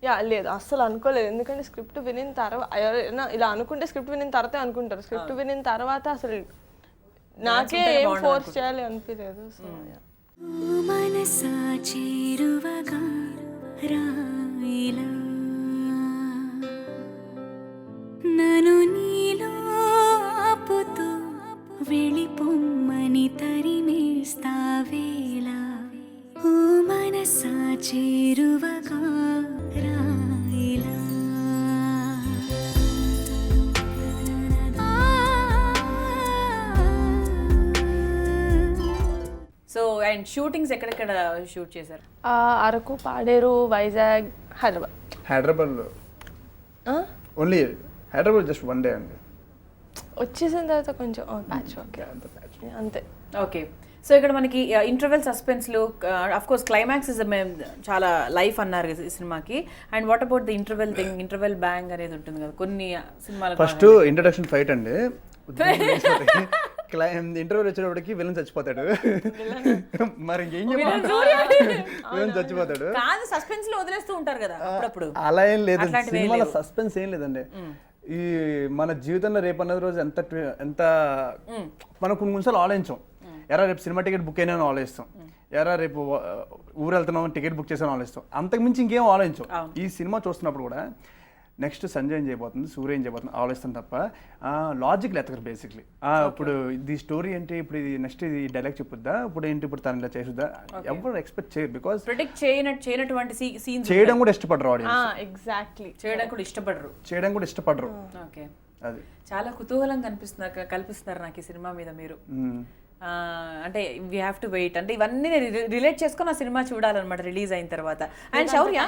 యా, లేదు అస్సలు అనుకోలేదు. ఎందుకంటే స్క్రిప్ట్ వినిన తర్వాత ఇలా అనుకుంటే స్క్రిప్ట్ వినిన తర్వాతే అనుకుంటారు, స్క్రిప్ట్ వినిన తర్వాత అసలు నాకే ఏం ఫోర్స్ చేయాలి అనిపించలేదు. సో మనసా చేరువగా రాయిలా నన్ను నీలో ఆపుతూ వెళ్ళిపోమ్మని తరిమేస్తావేలా. ఓ మనసా చేరువగా రాయిలా. సో అండ్ షూటింగ్స్ ఎక్కడెక్కడ షూట్ చేశారు? అరకు, పాడేరు, వైజాగ్, హైదరాబాద్లో ఓన్లీ హైదరాబాద్ జస్ట్ 1 day అండి. వచ్చేసిన తర్వాత కొంచెం ప్యాచ్ ఓకే అంతే. ఓకే, సో ఇక్కడ మనకి ఇంటర్వెల్ సస్పెన్స్లు, అఫ్ కోర్స్ క్లైమాక్స్ ఇస్ చాలా లైఫ్ అన్నారు ఈ సినిమాకి. And what about the interval thing, interval bang అనేది ఉంటుంది కదా కొన్ని సినిమాలు. ఫస్ట్ ఇంట్రడక్షన్ ఫైట్ అండి, ఇంటర్వ్యూ వచ్చేటప్పటికి విలన్ చచ్చిపోతాడు, మరి ఇంకేం చెప్పాలి, విలన్ చచ్చిపోతాడు. కాదు, సస్పెన్స్ లో వదిలేస్తూ ఉంటారు కదా అప్పుడప్పుడు. అలా ఏం లేదు, సినిమాలో సస్పెన్స్ ఏం లేదండి. ఈ మన జీవితంలో రేపు అన్నది రోజు ఎంత మనం కొన్ని నిమిషాలు ఆలోచించాం, ఎరా రేపు సినిమా టికెట్ బుక్ అయినా ఆలోచిస్తాం, ఎరా రేపు ఊరు వెళ్తున్నాం టికెట్ బుక్ చేసాను ఆలోచిస్తాం, అంతకుమించి ఇంకేం ఆలోచించాం. ఈ సినిమా చూస్తున్నప్పుడు కూడా నెక్స్ట్ సంజయ్ ఏం చేయబోతుంది, సూర్య ఏం చేయబోతుంది ఆలోచిస్తాం తప్ప లాజిక్లు ఎత్తకరు బేసిక్లీ. ఇప్పుడు ఇది స్టోరీ ఏంటి, ఇప్పుడు ఇది నెక్స్ట్ ఇది డైలాగ్ చెప్పుద్దా, ఇప్పుడు ఏంటి, ఇప్పుడు తను ఇలా చేసుద్దా, ఎవరు ఎక్స్పెక్ట్ చేయరు. బికాస్ ప్రిడిక్ట్ చేయనటువంటి సీన్స్ చేయడం కూడా ఇష్టపడరు ఆడియన్స్, ఎగ్జాక్ట్లీ చేయడం కూడా ఇష్టపడరు. ఓకే, అది చాలా కుతూహలం కల్పిస్తున్నారు నాకు ఈ సినిమా మీద మీరు. అంటే వీ హ్యావ్ టు వెయిట్, అంటే ఇవన్నీ రిలేట్ చేసుకొని ఆ సినిమా చూడాలన్నమాట రిలీజ్ అయిన తర్వాత. అండ్ శౌర్య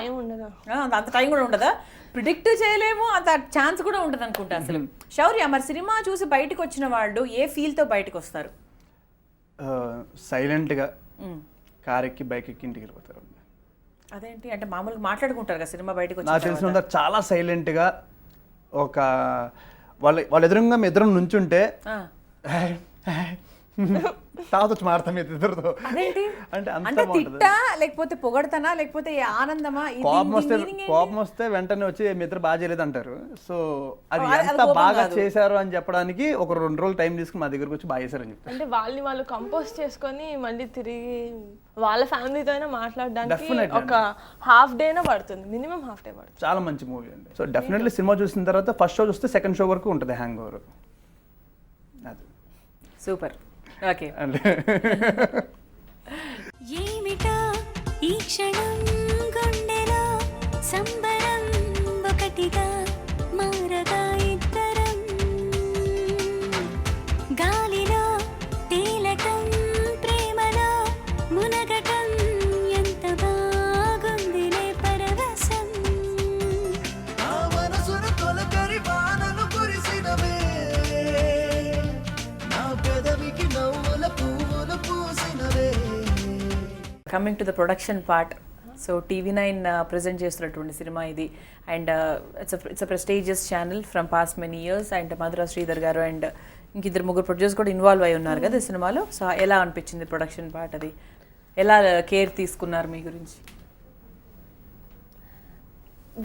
అంత టైం కూడా ఉండదా, ప్రిడిక్ట్ చేయలేము, అంత ఛాన్స్ కూడా ఉండదు అనుకుంటా అసలు. శౌర్య, మరి సినిమా చూసి బయటకు వచ్చిన వాళ్ళు ఏ ఫీల్ తో బయటకు వస్తారు? సైలెంట్గా కార్ ఎక్కి బైక్ ఎక్కి ఇంటికి వెళ్ళిపోతారు. అదేంటి అంటే మామూలుగా మాట్లాడుకుంటారు కదా సినిమా బయటకు వచ్చి? నాకు తెలిసిన చాలా సైలెంట్గా ఒక వాళ్ళ ఎదురుగా మీ ఎదురు నుంచుంటే తాత వచ్చి మాడతాం ఇద్దరితో. అంటే అంత తిట్టా లేకపోతే పొగడతానా లేకపోతే ఆనందమా? కోపం వస్తే వెంటనే వచ్చి మీ ఇద్దరు బాగా చేయలేదు అంటారు. సో అది ఎంత బాగా చేశారు అని చెప్పడానికి ఒక 2 రోజులు టైం తీసుకుని మా దగ్గరకు వచ్చి బాగా చేశారని చెప్తారు. అంటే వాళ్ళు కంపోజ్ చేసుకొని మళ్ళీ తిరిగి వాళ్ళ ఫ్యామిలీతో అయినా మాట్లాడడానికి ఒక హాఫ్ డేనే పడుతుంది, మినిమం హాఫ్ డే పడుతుంది. చాలా మంచి మూవీ అండి. సో డెఫినెట్లీ సినిమా చూసిన తర్వాత ఫస్ట్ షో చూస్తే సెకండ్ షో వరకు ఉంటుంది హ్యాంగ్ ఓవర్. అది సూపర్. ఓకే, ఏమిటి క్షణం గుండెలో సంబరం ఒకటిగా మారగా ఇద్దరం గాలిలో తేలటం ప్రేమలో మునగటం ఎంత బాగుందిలే పరవశం ఆ మనసును తొలకరి వానలు కురిసినవే నా పెదవికి నవ్వుల పువ్వులు పూసినవే. Coming to the production part, so TV9 present చేస్తున్నటువంటి సినిమా ఇది, and it's prestigious channel from past many years, and Madhura Sridhar garu and ఇంకిద్దరు ముగ్గురు ప్రొడ్యూసర్ కూడా ఇన్వాల్వ్ అయి ఉన్నారు కదా ఈ సినిమాలో. సో ఎలా అనిపించింది ప్రొడక్షన్ పార్ట్, అది ఎలా కేర్ తీసుకున్నారు మీ గురించి?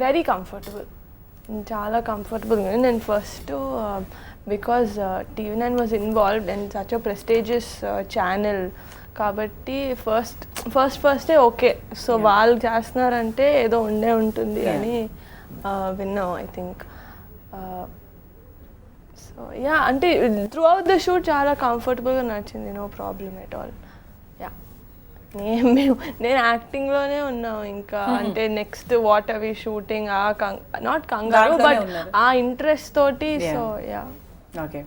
వెరీ కంఫర్టబుల్, చాలా కంఫర్టబుల్గా. నేను first because TV9 was involved and such a prestigious channel కాబట్టి ఫస్టే ఓకే, సో వాళ్ళు చేస్తున్నారంటే ఏదో ఉండే ఉంటుంది అని విన్నాం ఐ థింక్. సో యా, అంటే త్రూ అవుట్ ద షూట్ చాలా కంఫర్టబుల్గా నడిచింది, no problem at all. Yeah, నేను యాక్టింగ్లోనే ఉన్నాం ఇంకా, అంటే నెక్స్ట్ వాట్ అవి షూటింగ్ నాట్ కంగారు బట్ ఆ ఇంట్రెస్ట్ తోటి. So yeah. Okay,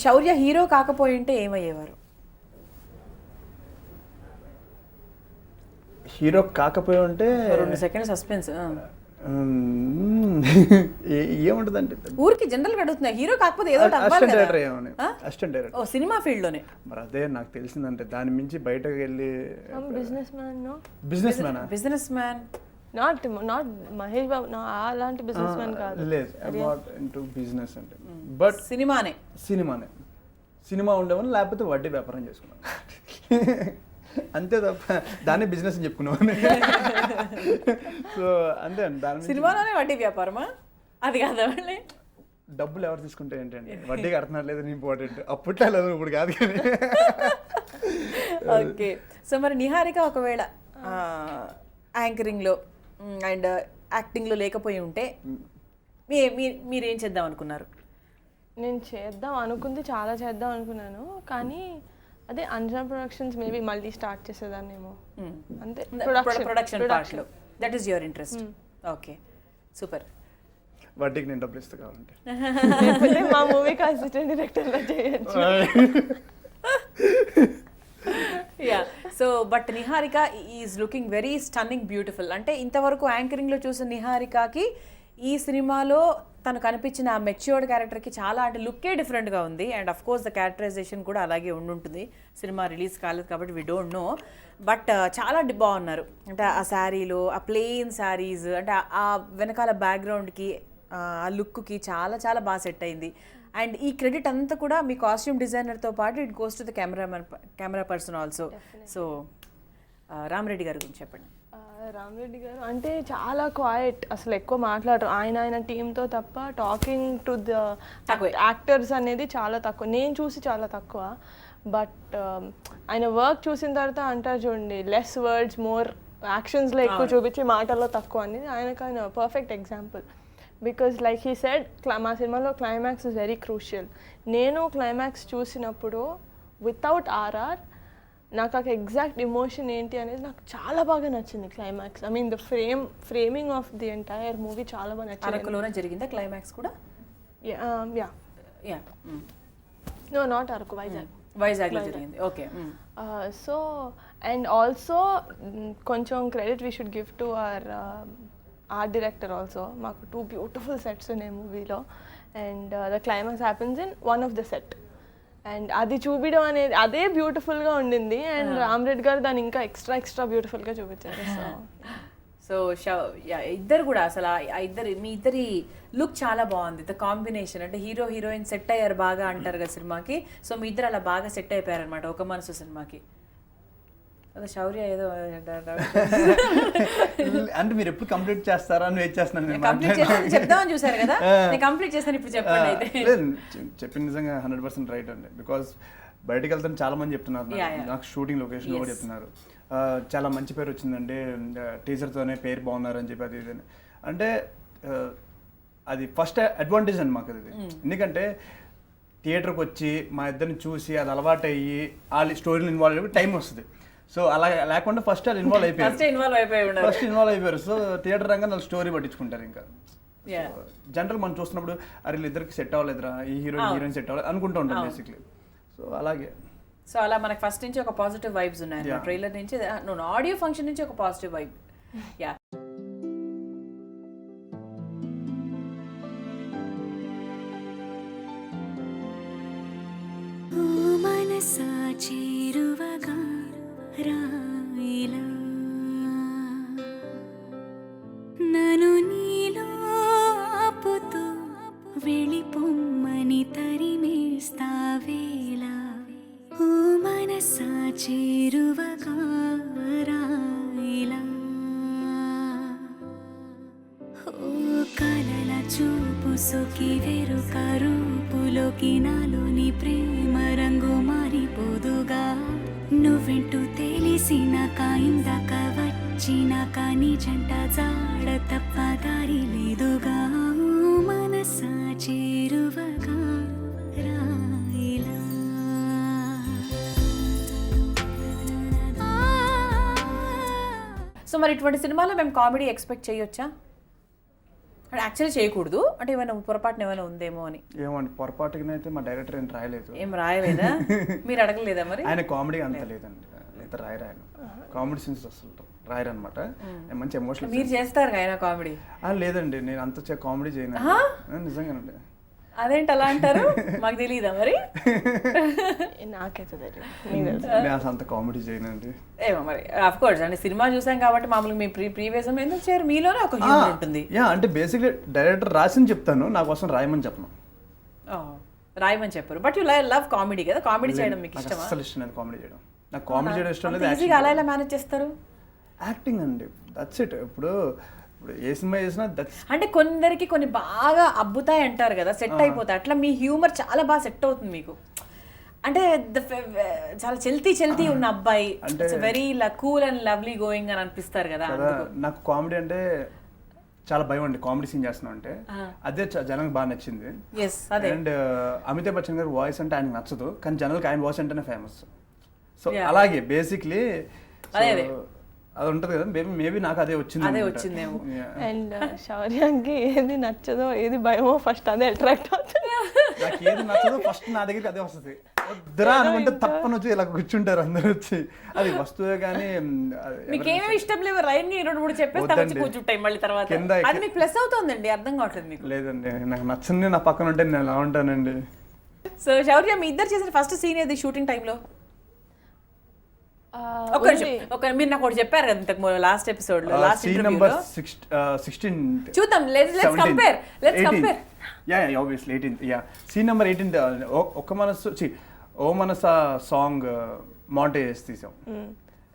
Shaurya hero కాకపోయింటే ఏమయ్యేవారు? హీరో కాకపోయి ఉంటే 2 సెకండ్ సస్పెన్స్. ఏముంటదంటే ఊరికి జనరల్ గా అడుగుతున్నా, హీరో కాకపోతే ఏదో ఒకటి అవ్వాలి అసిస్టెంట్ కదా. డైరెక్టర్ ఏమని, అసిస్టెంట్ డైరెక్టర్. ఓ, సినిమా ఫీల్డ్ లోనే. మరి అదే నాకు తెలిసిందంటే దాని మించి బయటకు వెళ్ళి బిజినెస్ మ్యాన్, నో బిజినెస్ మ్యానా? Businessman not Mahesh Babu, అలాంటి బిజినెస్ మ్యాన్ కాదు. లేదు, నాట్ ఇంటూ బిజినెస్ అంటే, బట్ సినిమానే. సినిమా ఉండేవాళ్ళు, లేకపోతే వడ్డీ వ్యాపారం చేసుకున్నాను అంతే తప్ప దాన్ని బిజినెస్ అని చెప్పుకున్నాను. సో అంతే అండి, దాని సినిమాలోనే వడ్డీ వ్యాపారమా? అది కాదా మళ్ళీ? డబ్బులు ఎవరు తీసుకుంటే ఏంటండి, వడ్డీ కడుతున్నారు లేదని ఇంపార్టెంట్. అప్పట్లో లేదు, ఇప్పుడు కాదు కానీ. ఓకే, సో మరి నిహారిక ఒకవేళ యాంకరింగ్లో అండ్ యాక్టింగ్లో లేకపోయి ఉంటే మీరేం చేద్దాం అనుకున్నారు? నేను చేద్దాం అనుకుంది, చాలా చేద్దాం అనుకున్నాను, కానీ అదే అంజనా ప్రొడక్షన్స్ మేబీ మళ్ళీ స్టార్ట్ చేసేదాన్నేమో అంతే. ప్రొడక్షన్ పార్ట్లో that is your interest. Okay, super. వడ్డీకి నేను డబ్బులు ఇస్తా కావాలంటే. లేకపోతే మా మూవీకి అసిస్టెంట్ డైరెక్టర్గా చేయొచ్చు. Yeah, so but Niharika is looking very stunning beautiful. అంటే ఇంతవరకు యాంకరింగ్లో చూసిన నిహారికకి ఈ సినిమాలో తను కనిపించిన ఆ మెచ్యూర్డ్ క్యారెక్టర్కి చాలా, అంటే లుక్కే డిఫరెంట్గా ఉంది. And of course the characterization కూడా అలాగే ఉండుంటుంది. సినిమా రిలీజ్ కాలేదు కాబట్టి వీ డోంట్ నో, బట్ చాలా బాగున్నారు. అంటే ఆ శారీలో, ఆ ప్లెయిన్ శారీస్, అంటే ఆ వెనకాల బ్యాక్గ్రౌండ్కి, ఆ లుక్కి చాలా చాలా బాగా సెట్ అయింది. అండ్ ఈ క్రెడిట్ అంతా కూడా మీ కాస్ట్యూమ్ డిజైనర్తో పాటు it goes to the camera person also. So Rama Reddy గారి గురించి చెప్పండి. రామరెడ్డి గారు అంటే చాలా క్వైట్, అసలు ఎక్కువ మాట్లాడరు. ఆయన టీంతో తప్ప టాకింగ్ టు ద యాక్టర్స్ అనేది చాలా తక్కువ, నేను చూసి చాలా తక్కువ. బట్ ఆయన వర్క్ చూసిన తర్వాత అంటారు చూడండి, లెస్ వర్డ్స్ మోర్ యాక్షన్స్లో ఎక్కువ చూపించి మాటల్లో తక్కువ అనేది ఆయన perfect example. Because like he said, మా సినిమాలో క్లైమాక్స్ ఇస్ వెరీ క్రూషియల్. నేను క్లైమాక్స్ చూసినప్పుడు వితౌట్ RR నాకు ఆ ఎగ్జాక్ట్ ఎమోషన్ ఏంటి అనేది నాకు చాలా బాగా నచ్చింది climax. I mean the framing of the entire movie చాలా బాగా నచ్చింది. అరకులోనే జరిగిందా క్లైమాక్స్ కూడా? యా నో, నాట్ అరకు, వైజాగ్లో జరిగింది. ఓకే, సో అండ్ ఆల్సో కొంచెం credit we should give to art director also. మాకు 2 బ్యూటిఫుల్ సెట్స్ ఉన్నాయి మూవీలో, and the climax happens in one of the set, and అది చూపించడం అనేది అదే బ్యూటిఫుల్గా ఉండింది. అండ్ రామరెడ్డి గారు దాన్ని ఇంకా ఎక్స్ట్రా బ్యూటిఫుల్గా చూపించారు. సో ఇద్దరు కూడా అసలు మీ ఇద్దరి లుక్ చాలా బాగుంది. ద కాంబినేషన్, అంటే హీరో హీరోయిన్ సెట్ అయ్యారు బాగా అంటారు కదా సినిమాకి. సో మీ ఇద్దరు అలా బాగా సెట్ అయిపోయారు అనమాట ఒక మనసు సినిమాకి. అదే శౌర్య ఏదో అంటే మీరు ఎప్పుడు కంప్లీట్ చేస్తారా అని వెయిట్ చేస్తున్నాను. కంప్లీట్ చేసి చెప్దామని చూసారు కదా, నేను కంప్లీట్ చేస్తాను, ఇప్పుడు చెప్పండి అయితే. చెప్పింది నిజంగా 100% రైట్ అండి. బికాస్ బయటకు వెళ్తాను చాలా మంది చెప్తున్నారు, నాకు షూటింగ్ లొకేషన్ కూడా చెప్తున్నారు చాలా మంచి పేరు వచ్చిందండి, టీచర్తోనే పేరు బాగున్నారు అని చెప్పి. అది ఇది అంటే అది ఫస్ట్ అడ్వాంటేజ్ అండి మాకు అది. ఎందుకంటే థియేటర్కి వచ్చి మా ఇద్దరిని చూసి అది అలవాటు అయ్యి వాళ్ళ స్టోరీలో ఇన్వాల్వ్ అయ్యి టైం వస్తుంది. సో అలా లేకుండా ఫస్ట్ వాళ్ళు ఇన్వాల్వ్ అయిపోయారు. ఫస్ట్ ఇన్వాల్వ్ అయిపోయి ఉన్నారు. ఫస్ట్ ఇన్వాల్వ్ అయిపోయారు. సో థియేటర్ రంగా వాళ్ళు స్టోరీ పట్టించుకుంటారు. ఇంకా Yeah. జనరల్ మనం చూస్తున్నప్పుడు అరే వీళ్ళిద్దరికి సెట్ అవ్వలేదురా, ఈ హీరోయిన్ సెట్ అవ్వలేదు అనుకుంటూ ఉంటాం బేసిక్లీ. సో అలాగే సో అలా మనకి ఫస్ట్ నుంచి ఒక పాజిటివ్ వైబ్స్ ఉన్నాయి ట్రైలర్ నుంచి, ఆడియో ఫంక్షన్ నుంచి ఒక పాజిటివ్ వైబ్. యా ఓ మనసా చేరువగా రాయిలా నన్ను నీలో ఆపుతూ వెళ్ళిపోమ్మని తరిమేస్తావేలా. ఓ మనసా చేరువగా రాయిలా ఓ కలల చూపు సొకి వెరుక రూపులోకి నాలోని ప్రేమ రంగు మారిపోదుగా. నువ్వెంటూ తెలిసినాక ఇందాక వచ్చినాక నీ జంట జాడ తప్ప దారి లేదుగా. ఓ మనసా చేరువగా రాయిలా సో మరి ఇటువంటి సినిమాలో మేము కామెడీ ఎక్స్పెక్ట్ చేయొచ్చా? అంటే యాక్చువల్లీ చేయకూడదు అంటే ఏమైనా పొరపాటున ఏమైనా ఉందేమో అని. ఏమండి పొరపాటుగా అయితే మా డైరెక్టర్ ఏం రాయలేదు. ఏం రాయలేదా? మీరు అడగలేదా మరి? ఆయన కామెడీ అంత లేదండి, అయితే రాయరు. ఆయన కామెడీ సీన్స్ అసలు రాయరు అనమాట. మంచి ఎమోషనల్. మీరు చేస్తారు ఆయన కామెడీ? లేదండి, నేను అంత కామెడీ చేయను నిజంగానండి. అదేంటి అలా అంటారు? మాకు తెలియదా మరి? నాకైతే తెలియదు, నీకు తెలుసు. నేను అసలు అంత కామెడీ చేయనండి. ఏమో మరి ఆఫ్ కోర్స్ అంటే సినిమా చూసాం కాబట్టి మామూలుగా మీ ప్రీవియస్ ఎందుకు చేయరు? మీలోనే ఒక హ్యూమర్ ఉంటుంది. అంటే బేసిక్లీ డైరెక్టర్ రాసింది చెప్తాను, నా కోసం రాయమని చెప్పను. రాయమని చెప్పారు. బట్ యు లవ్ కామెడీ కదా, కామెడీ చేయడం మీకు ఇష్టమా? అసలు ఇష్టం లేదు కామెడీ చేయడం. నాకు కామెడీ చేయడం ఇష్టం లేదు. ఈజీగా అలా ఎలా మేనేజ్ చేస్తారు? యాక్టింగ్ అండి, దట్స్ ఇట్. ఇప్పుడు ఏ సినిమా చేసినా దట్స్. అంటే కొందరికి కొన్ని బాగా అబ్బుతాయి అంటారు కదా, సెట్ అయిపోతాయి. అట్లా మీ హ్యూమర్ చాలా బాగా సెట్ అవుతుంది మీకు. అంటే చాలా చెల్తీ ఉన్న అబ్బాయి, very cool and lovely going అని అనిపిస్తారు కదా. నాకు కామెడీ అంటే చాలా భయం అండి. కామెడీ సీన్ చేస్తున్నాం అంటే అదే జనానికి బాగా నచ్చింది. అండ్ అమితాబ్ బచ్చన్ గారి వాయిస్ అంటే ఆయనకు నచ్చదు, కానీ జనాలకు ఆయన వాయిస్ అంటేనే ఫేమస్. సో అలాగే బేసిక్లీ అది ఉంటుంది కదా, మేబీ నాకు అదే వచ్చిందేమో. అండ్ శౌర్యానికి ఏది నచ్చదో ఏది భయమో ఫస్ట్ అదే అట్రాక్ట్ అవుతుంది. నాకు ఏది నచ్చదో ఫస్ట్ నా దగ్గరికి అదే వస్తుంది. వద్దురా అనుకుంటే తప్పని వచ్చి ఇలా కూర్చుంటారు అందరు వచ్చి. అది వస్తువే కానీ మీకేమేమి ఇష్టం లేవు రైన్ 2-3 చెప్పేసి కూర్చుంటాయి మళ్ళీ తర్వాత. అది మీకు ప్లస్ అవుతుందండి, అర్థం కావట్లేదు మీకు. లేదండి, నాకు నచ్చింది నా పక్కన ఉంటే నేను ఎలా ఉంటానండి. సో శౌర్య మీ ఇద్దరు చేసిన ఫస్ట్ సీన్ ఏది షూటింగ్ టైంలో? మీరు నాకు ఒకటి చెప్పారు కదా ఇంతకు లాస్ట్ ఎపిసోడ్ లో, లాస్ట్ ఇంటర్వ్యూలో. 16 చూద్దాం, let's compare. Yeah obviously 18th. Yeah scene number 18 ఒక్క మనసు ఓ మనసా సాంగ్ మాంటేజ్ తీసాం.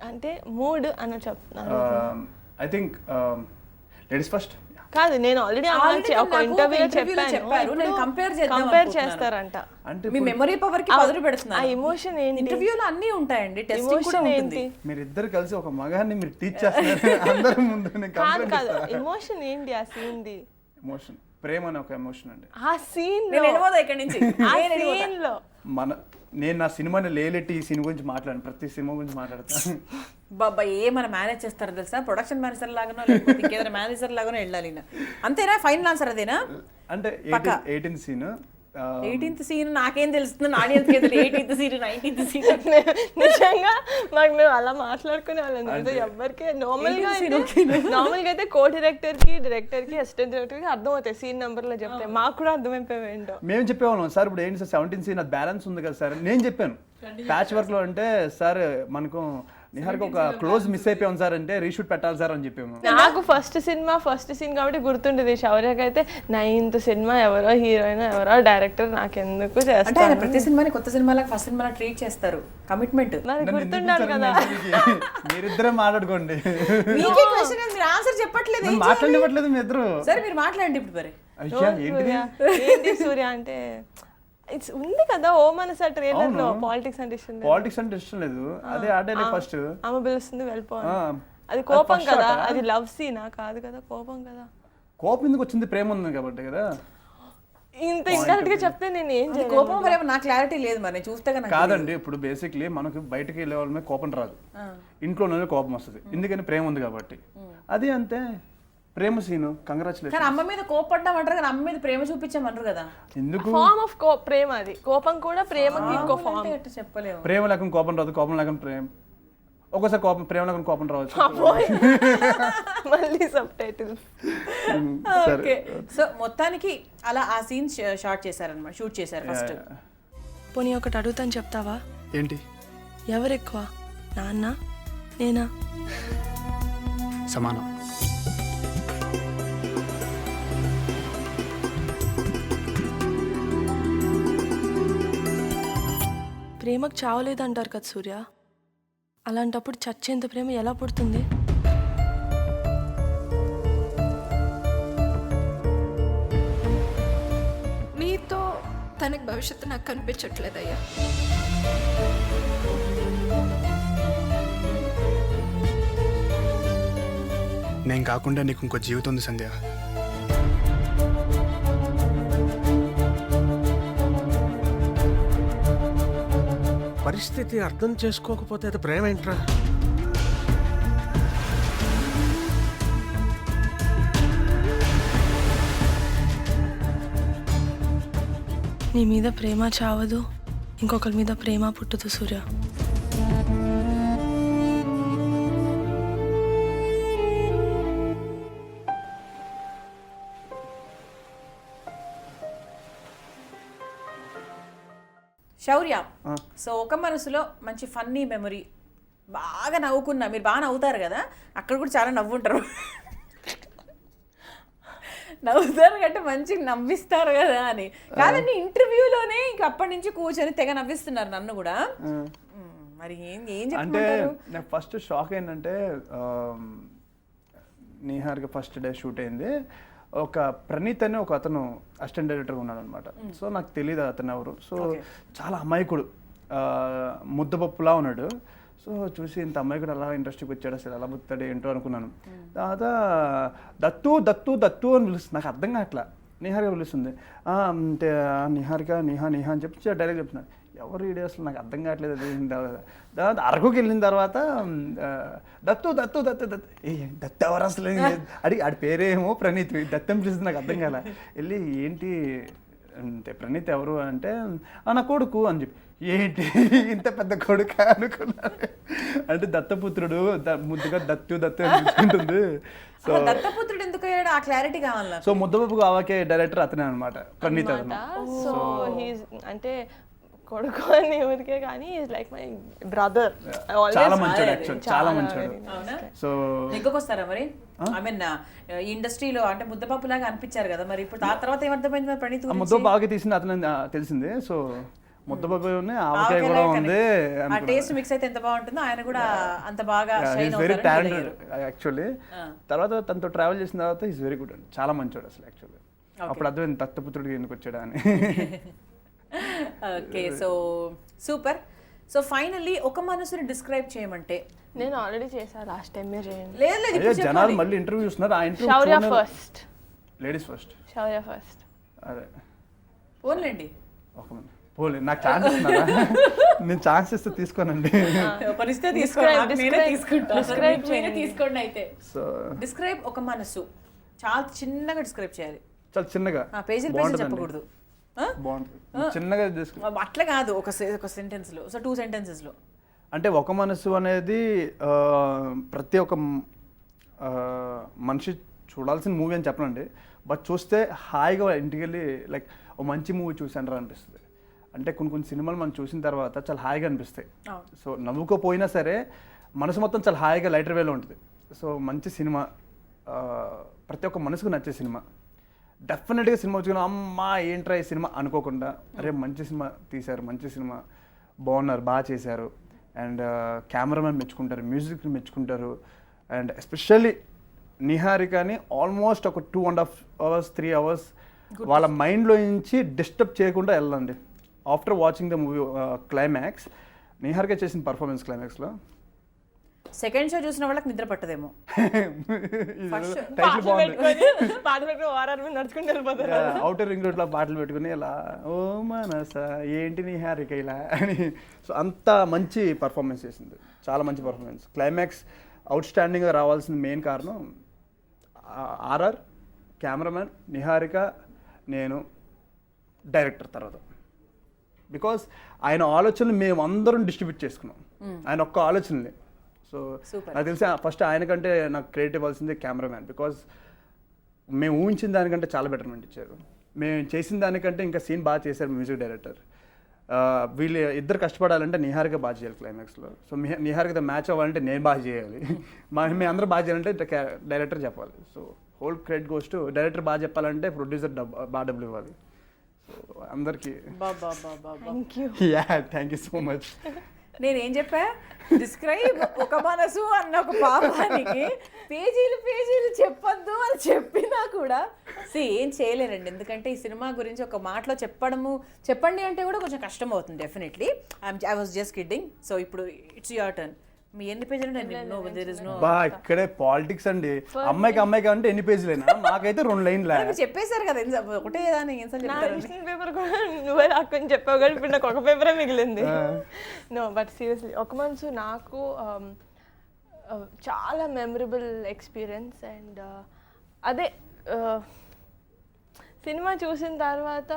అంటే మూడ్ అని చెప్తున్నాను. ఐ థింక్ లేడీస్ ఫస్ట్ కాదు, నేను ఆల్రెడీ ఒక ఇంటర్వ్యూలో చెప్పాను, నేను కంపేర్ చేస్తారంట. అంటే మీ మెమరీ పవర్ కి పదులు పెడుతున్నారు. ఆ ఎమోషన్ ఏంటి? ఇంటర్వ్యూలో అన్నీ ఉంటాయండి, టెస్టింగ్ కూడా ఉంటుంది. మీరు ఇద్దరు కలిసి ఒక మగాన్ని మీరు టీచ్ చేస్తున్నారు అందరి ముందు. కాదు, ఎమోషన్ ఏంటి ఆ సీన్ ది? ఎమోషన్ ప్రేమ అనే ఒక ఎమోషన్ అండి. ఆ సీన్ నేను వెళ్ళిపోతా ఇక్కడ నుంచి. లో నేను నా సినిమాని లేలెట్టి ఈ సినిమా గురించి మాట్లాడాను, ప్రతి సినిమా గురించి మాట్లాడతాను. బాబా ఏమైనా మేనేజ్ చేస్తారో తెలుసా? ప్రొడక్షన్ మేనేజర్ లాగానో లేకపోతే ఇంకేదైనా మేనేజర్ లాగానో వెళ్ళాలి. అంతేనా? ఫైనల్ ఆన్సర్ అదేనా? అంటే 18th సీన్ 18th సీన్ నాకేం తెలుస్తుంది, ఆడియన్స్ కి 18th సీన్ 19th సీన్. నిజంగా మాకు మేము అలా మాట్లాడుకునే వాళ్ళం. ఎవరికి నార్మల్గా అయితే కో డైరెక్టర్ కి అసిస్టెంట్ డైరెక్టర్ కి అర్థం అవుతాయి సీన్ నెంబర్ లో చెప్తే. మాకు కూడా అర్థమైపోయి ఏంటో. మేము చెప్పేవాళ్ళం, సార్ ఇప్పుడు ఏంటి సార్ 17th సీన్ అది బ్యాలెన్స్ ఉంది కదా సార్. నేను చెప్పాను ప్యాచ్ వర్క్ లో అంటే, సార్ మనకు నిహార్కి ఒక క్లోజ్ మిస్ అయిపోయాం సార్ అంటే రీషూట్ పెట్టాలి సార్ అని చెప్పాము. నాకు ఫస్ట్ సీన్ కాబట్టి గుర్తుండేది. శౌర్యకి అయితే 9th సినిమా ఎవరో హీరోయిన్ ఎవరో డైరెక్టర్ నాకెందుకు చేస్తారు. ప్రతి సినిమాని కొత్త సినిమాలో ఫస్ట్ సినిమా ట్రీట్ చేస్తారు. కమిట్మెంట్ గుర్తుండాలి కదా. మీరిద్దరే మాట్లాడుకోండి. ఆన్సర్ చెప్పట్లేదు, మాట్లాడలేదు మీ ఇద్దరు. సరే మీరు మాట్లాడండి ఇప్పుడు. మరి ఏంటి సూర్య అంటే ఇట్స్ ఉంది కదా ఓ మనసా ట్రైలర్ లో. పాలిటిక్స్ అంటే ఇష్టం లేదు. అదే ఆడే ఫస్ట్ ఆమె పిలుస్తుంది వెళ్ళిపోవాలి. అది కోపం కదా, అది లవ్ సీనా కాదు కదా, కోపం కదా. కోపం ఎందుకు వచ్చింది? ప్రేమ ఉంది కాబట్టి కదా. ఇంత ఇండైరెక్ట్ గా చెప్తే నేను ఏం అది కోపం ప్రేమ నా క్లారిటీ లేదు మరి నేను చూస్తే కనుక కాదండి, ఇప్పుడు బేసిక్లీ మనకు బయటకి వెళ్ళే వాళ్ళ మీద కోపం రాదు, ఇంట్లోనే కోపం వస్తుంది, ఎందుకని ప్రేమ ఉంది కాబట్టి. అది అంతే, ప్రేమ సీను, కంగ్రాచులేషన్. కానీ అమ్మ మీద కోపడ్డాం అంటారు కానీ అమ్మ మీద ప్రేమ చూపించామంటారు కదా. ఎందుకు ఫార్మ్ ఆఫ్ ప్రేమ, అది కోపం కూడా ప్రేమకి ఇంకో ఫార్మ్. అంటే ఎట్ట చెప్పలేము. ప్రేమ లేకుండా కోపం రాదు, కోపం లేకుండా ప్రేమ, ఒక్కోసారి కోపం ప్రేమ లేకుండా కోపం రావచ్చు. మళ్ళీ సబ్ టైటిల్. ఓకే, సో మొత్తానికి అలా ఆ సీన్ షూట్ చేశారు ఫస్ట్. పోనీ ఒకటి అడుగుతాను చెప్తావా? ఏంటి? ఎవరు ఎక్కువ, నాన్న నేనా? సమానం. ప్రేమకు చావలేదంటారు కదా సూర్య, అలాంటప్పుడు చచ్చేంత ప్రేమ ఎలా పుడుతుంది? నీతో తనకి భవిష్యత్తు నాకు కనిపించట్లేదయ్యా. నేను కాకుండా నీకు ఇంకో జీవితం ఉంది సంధ్య. పరిస్థితి అర్థం చేసుకోకపోతే అది ప్రేమ ఏంట్రా? నీ మీద ప్రేమ చావదు, ఇంకొకరి మీద ప్రేమ పుట్టదు సూర్య. శౌర్య, సో ఒక మనసులో మంచి ఫన్నీ మెమరీ, బాగా నవ్వుకున్నా, మీరు బాగా నవ్వుతారు కదా, అక్కడ కూడా చాలా నవ్వుంటారు. నవ్వుతారు కంటే మంచిగా నవ్విస్తారు కదా అని కాదండి, ఇంటర్వ్యూలోనే ఇంక అప్పటి నుంచి కూర్చొని తెగ నవ్విస్తున్నారు నన్ను కూడా. మరి ఏం అంటే చెప్పమంటారు? నాకు ఫస్ట్ షాక్ ఏంటంటే, నిహార్గా ఫస్ట్ డే షూట్ అయింది, ఒక ప్రణీత్ అని ఒక అతను అసిస్టెంట్ డైరెక్టర్గా ఉన్నాడు అనమాట. సో నాకు తెలియదు అతను ఎవరు. సో చాలా అమాయకుడు, ముద్దపప్పులా ఉన్నాడు. సో చూసి ఇంత అమ్మాయికి అలా ఇండస్ట్రీకి వచ్చాడు, అసలు ఎలా బుతాడు ఏంటో అనుకున్నాను. తర్వాత దత్తు దత్తు దత్తు అని పిలుస్తుంది, నాకు అర్థం కావట్లా. నిహారిక పిలుస్తుంది, అంటే నిహారిక నిహా నిహా అని చెప్పి డైరెక్ట్ చెప్తున్నాను. ఎవరు వీడియో అసలు నాకు అర్థం కావట్లేదు. అది తర్వాత అరకుకి వెళ్ళిన తర్వాత దత్తు దత్తు దత్తు దత్తు దత్తు ఎవరు అసలు ఆడి పేరేమో ప్రణీత్, దత్తం పిలుస్తుంది, నాకు అర్థం కాల. వెళ్ళి ఏంటి అంటే ప్రణీత్ ఎవరు అంటే నా కొడుకు అని చెప్పి, ఏంటి ఇంత పెద్ద కొడుకు అనుకున్నాను. అంటే దత్తపుత్రుడు, ముద్దుగా దత్తు దత్తు అనిపించుకుంటుంది. సో దత్తపుత్రుడు ఎందుకు అయ్యాడు ఆ క్లారిటీ కావాలి. సో ముద్దపప్పు కావాకే డైరెక్టర్ అతనే అనమాట, ప్రణీత్ అతను. సో అంటే కొడుకు అని ఊరికే కానీ లైక్ మై బ్రదర్. చాలా మంచివాడు యాక్చువల్, చాలా మంచివాడు. సో నెగ్గొకొస్తారా మరి? ఐ మీన్ ఈ ఇండస్ట్రీలో అంటే ముద్దపప్పు లాగా అనిపించారు కదా, మరి ఇప్పుడు ఆ తర్వాత ఏమర్థమైంది మరి ప్రణీత్? ముద్ద బాగా తీసింది అతను తెలిసింది. సో ముద్దపప్పు ఆవకాయ కూడా ఉంది. ఆ టేస్ట్ మిక్స్ అయితే ఎంత బాగుంటుందో, ఆయన కూడా అంత బాగా షైన్ వెరీ అవుతారు టాలెంటెడ్ యాక్చువల్లీ. తర్వాత తనతో ట్రావెల్ చేసిన తర్వాత ఈజ్ వెరీ గుడ్ అండి, చాలా మంచివాడు అసలు యాక్చువల్లీ. అప్పుడు అర్థమైంది దత్తపుత్రుడికి ఎందుకు వచ్చాడా అని. Okay, so super. So finally ఒక మనసుని డిస్క్రైబ్ చేయమంటే? నేను ఆల్రెడీ చేశాను లాస్ట్ టైం, మీరు చేయండి. లేదు లేదు, ఇప్పుడు జనాలు చెప్పాలి. మళ్ళీ ఇంటర్వ్యూ చూస్తున్నారు. ఆ శౌర్య ఇంటర్వ్యూ ఫస్ట్, లేడీస్ ఫస్ట్. శౌర్య ఫస్ట్. అదే పోన్లేండి, ఒక మినిట్ పోలే, నాకు ఛాన్స్ ఇస్తున్నారా? నేను ఛాన్స్ ఇస్తే తీసుకోనండి. పరిస్థితి తీసుకోండి అయితే. సో డిస్క్రైబ్ ఒక మనసు, చాలా చిన్నగా డిస్క్రైబ్ చేయాలి, చాలా చిన్నగా, పేజీలు పేజీలు చెప్పకూడదు. బాగుంటుంది చిన్నగా అట్లా కాదు, ఒక సెంటెన్స్ లో, సో 2 sentences లో. అంటే ఒక మనసు అనేది ప్రతి ఒక్క మనిషి చూడాల్సిన మూవీ అని చెప్పనండి, బట్ చూస్తే హాయిగా ఇంటికి వెళ్ళి లైక్ ఒక మంచి మూవీ చూసాను అనిపిస్తుంది. అంటే కొన్ని సినిమాలు మనం చూసిన తర్వాత చాలా హాయిగా అనిపిస్తాయి. సో నవ్వుకోపోయినా సరే మనసు మొత్తం చాలా హాయిగా లైటర్ వేలో ఉంటుంది. సో మంచి సినిమా, ప్రతి ఒక్క మనసుకు నచ్చే సినిమా. డెఫినెట్గా సినిమా వచ్చుకుని అమ్మా ఏంట్రా ఈ సినిమా అనుకోకుండా, అరే మంచి సినిమా తీశారు, మంచి సినిమా, బాగున్నారు, బాగా చేశారు, అండ్ కెమెరామెన్ మెచ్చుకుంటారు, మ్యూజిక్ మెచ్చుకుంటారు, అండ్ ఎస్పెషల్లీ నిహారికని ఆల్మోస్ట్ ఒక 2.5 hours 3 hours వాళ్ళ మైండ్లో నుంచి డిస్టర్బ్ చేయకుండా వెళ్ళండి. After watching the movie climax, Niharika చేసిన పర్ఫార్మెన్స్ క్లైమాక్స్లో సెకండ్ షో చూసిన వాళ్ళకి నిద్ర పట్టదేమో. టైటిల్ బాగుంది. పాటలు పెట్టుకుని వారాల మీద నడుచుకుంటూ వెళ్ళిపోతారు. అవుటర్ రింగ్ రోడ్లో పాటలు పెట్టుకుని ఇలా ఓ మనస ఏంటి నిహారిక ఇలా అని. సో అంత మంచి పర్ఫార్మెన్స్ చేసింది, చాలా మంచి పర్ఫార్మెన్స్. క్లైమాక్స్ అవుట్ స్టాండింగ్గా రావాల్సిన మెయిన్ కారణం ఆర్ఆర్, కెమెరామెన్, నిహారిక, నేను, డైరెక్టర్ తర్వాత. బికాస్ ఆయన ఆలోచనలు మేము అందరం డిస్ట్రిబ్యూట్ చేసుకున్నాం, ఆయన ఒక్క ఆలోచనలే. సో నాకు తెలిసి ఫస్ట్ ఆయనకంటే నాకు క్రెడిట్ ఇవ్వాల్సింది కెమెరామ్యాన్. బికాజ్ మేము ఊహించిన దానికంటే చాలా బెటర్మెంట్ ఇచ్చారు. మేము చేసిన దానికంటే ఇంకా సీన్ బాగా చేశారు మ్యూజిక్ డైరెక్టర్. వీళ్ళు ఇద్దరు కష్టపడాలంటే నిహారిక బాగా చేయాలి క్లైమాక్స్లో. సో నిహారికతో మ్యాచ్ అవ్వాలంటే నేను బాగా చేయాలి, మేము అందరూ బాగా చేయాలంటే డైరెక్టర్ చెప్పాలి. So whole credit goes to director. బాగా చెప్పాలంటే ప్రొడ్యూసర్ బాగా డబ్బులు ఇవ్వాలి. సో అందరికీ థ్యాంక్ యూ సో మచ్. నేనేం చెప్పా, డిస్క్రైబ్ ఒక మనసు అన్న ఒక పాపానికి పేజీలు పేజీలు చెప్పొద్దు అని చెప్పినా కూడా ఏం చేయలేనండి. ఎందుకంటే ఈ సినిమా గురించి ఒక మాటలో చెప్పండి అంటే కూడా కొంచెం కష్టం అవుతుంది definitely. I was just kidding. So ఇప్పుడు ఇట్స్ యువర్ టర్న్. మీ ఎన్ని పేజీలు బా ఇక్కడే పాలిటిక్స్ అండి. అమ్మాయికి అంటే ఎన్ని పేజీలైనా, మాకైతే 2 లైన్లు చెప్పేశారు కదా, ఒకటే పేపర్ కూడా నువ్వే రాకొని చెప్పావు కానీ ఇప్పుడు నాకు ఒక పేపరే మిగిలింది. నో బట్ సీరియస్లీ ఒక మనసు నాకు చాలా మెమరబుల్ ఎక్స్పీరియన్స్. అండ్ అదే సినిమా చూసిన తర్వాత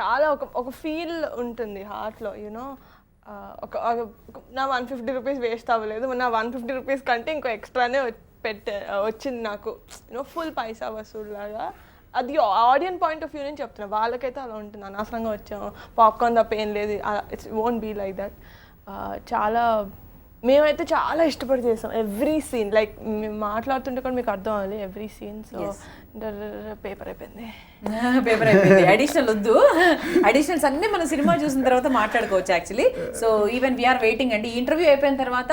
చాలా ఒక ఫీల్ ఉంటుంది హార్ట్లో. యూనో నా 150 రూపీస్ వేస్ట్ అవ్వలేదు, నా 150 రూపీస్ కంటే ఇంకో ఎక్స్ట్రానే వచ్చింది నాకు. యూనో ఫుల్ పైసా వసూలు లాగా. అది ఆడియన్స్ పాయింట్ ఆఫ్ వ్యూ నుంచి చెప్తున్నా. వాళ్ళకైతే అలా ఉంటుంది, అనవసరంగా వచ్చాము, పాప్కార్న్ తప్ప ఏం లేదు, it's won't be like that. మేమైతే చాలా ఇష్టపడి చేసాం ఎవ్రీ సీన్. లైక్ మేము మాట్లాడుతుంటే కూడా మీకు అర్థం అవ్వాలి ఎవ్రీ సీన్. సో పేపర్ అయిపోయింది. అడిషనల్ వద్దు, అడిషనల్స్ అన్నీ మనం సినిమా చూసిన తర్వాత మాట్లాడుకోవచ్చు actually. So even we're waiting అండి. ఈ ఇంటర్వ్యూ అయిపోయిన తర్వాత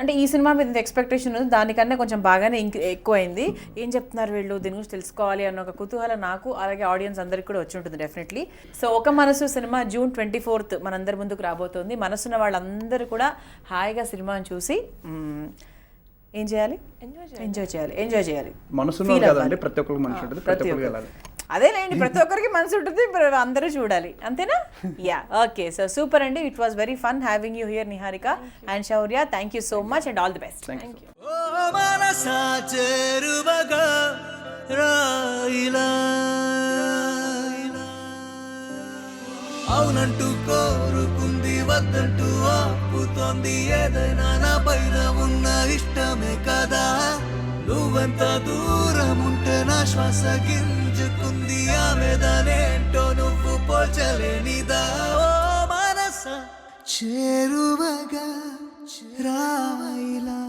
అంటే ఈ సినిమా మీద ఎక్స్పెక్టేషన్ దానికన్నా కొంచెం బాగానే ఎక్కువైంది. ఏం చెప్తున్నారు వీళ్ళు, దీని గురించి తెలుసుకోవాలి అన్న ఒక కుతూహలం నాకు అలాగే ఆడియన్స్ అందరికి కూడా వచ్చి ఉంటుంది డెఫినెట్లీ. సో ఒక మనసు సినిమా June 24th మనందరి ముందుకు రాబోతోంది. మనసున్న వాళ్ళందరూ కూడా హాయిగా సినిమాని చూసి ఏం చేయాలి, ఎంజాయ్ చేయాలి. మనసున్న కదండి, ప్రతి ఒక్కరికి మనసు ఉంటుంది, ప్రతి ఒక్కరికి వెళ్ళాలి. అదేలేండి, ప్రతి ఒక్కరికి మనసు ఉంటుంది, అందరూ చూడాలి, అంతేనా? Yeah, okay. సో సూపర్ అండి. It was very fun having you here Niharika and Shaurya. Thank you so much and all the best. Thank you. అవునంటూ కోరుకుంది వద్దంటూ ఆపుతోంది, ఏదైనా నా పైన ఉన్న ఇష్టమే కదా. నువ్వెంత దూరం ఉంటే నా శ్వాస గింజుకుంది, ఆమెదానేంటో నువ్వు పోల్చలేనిదా. ఓ మనస చేరువగా రాయిలా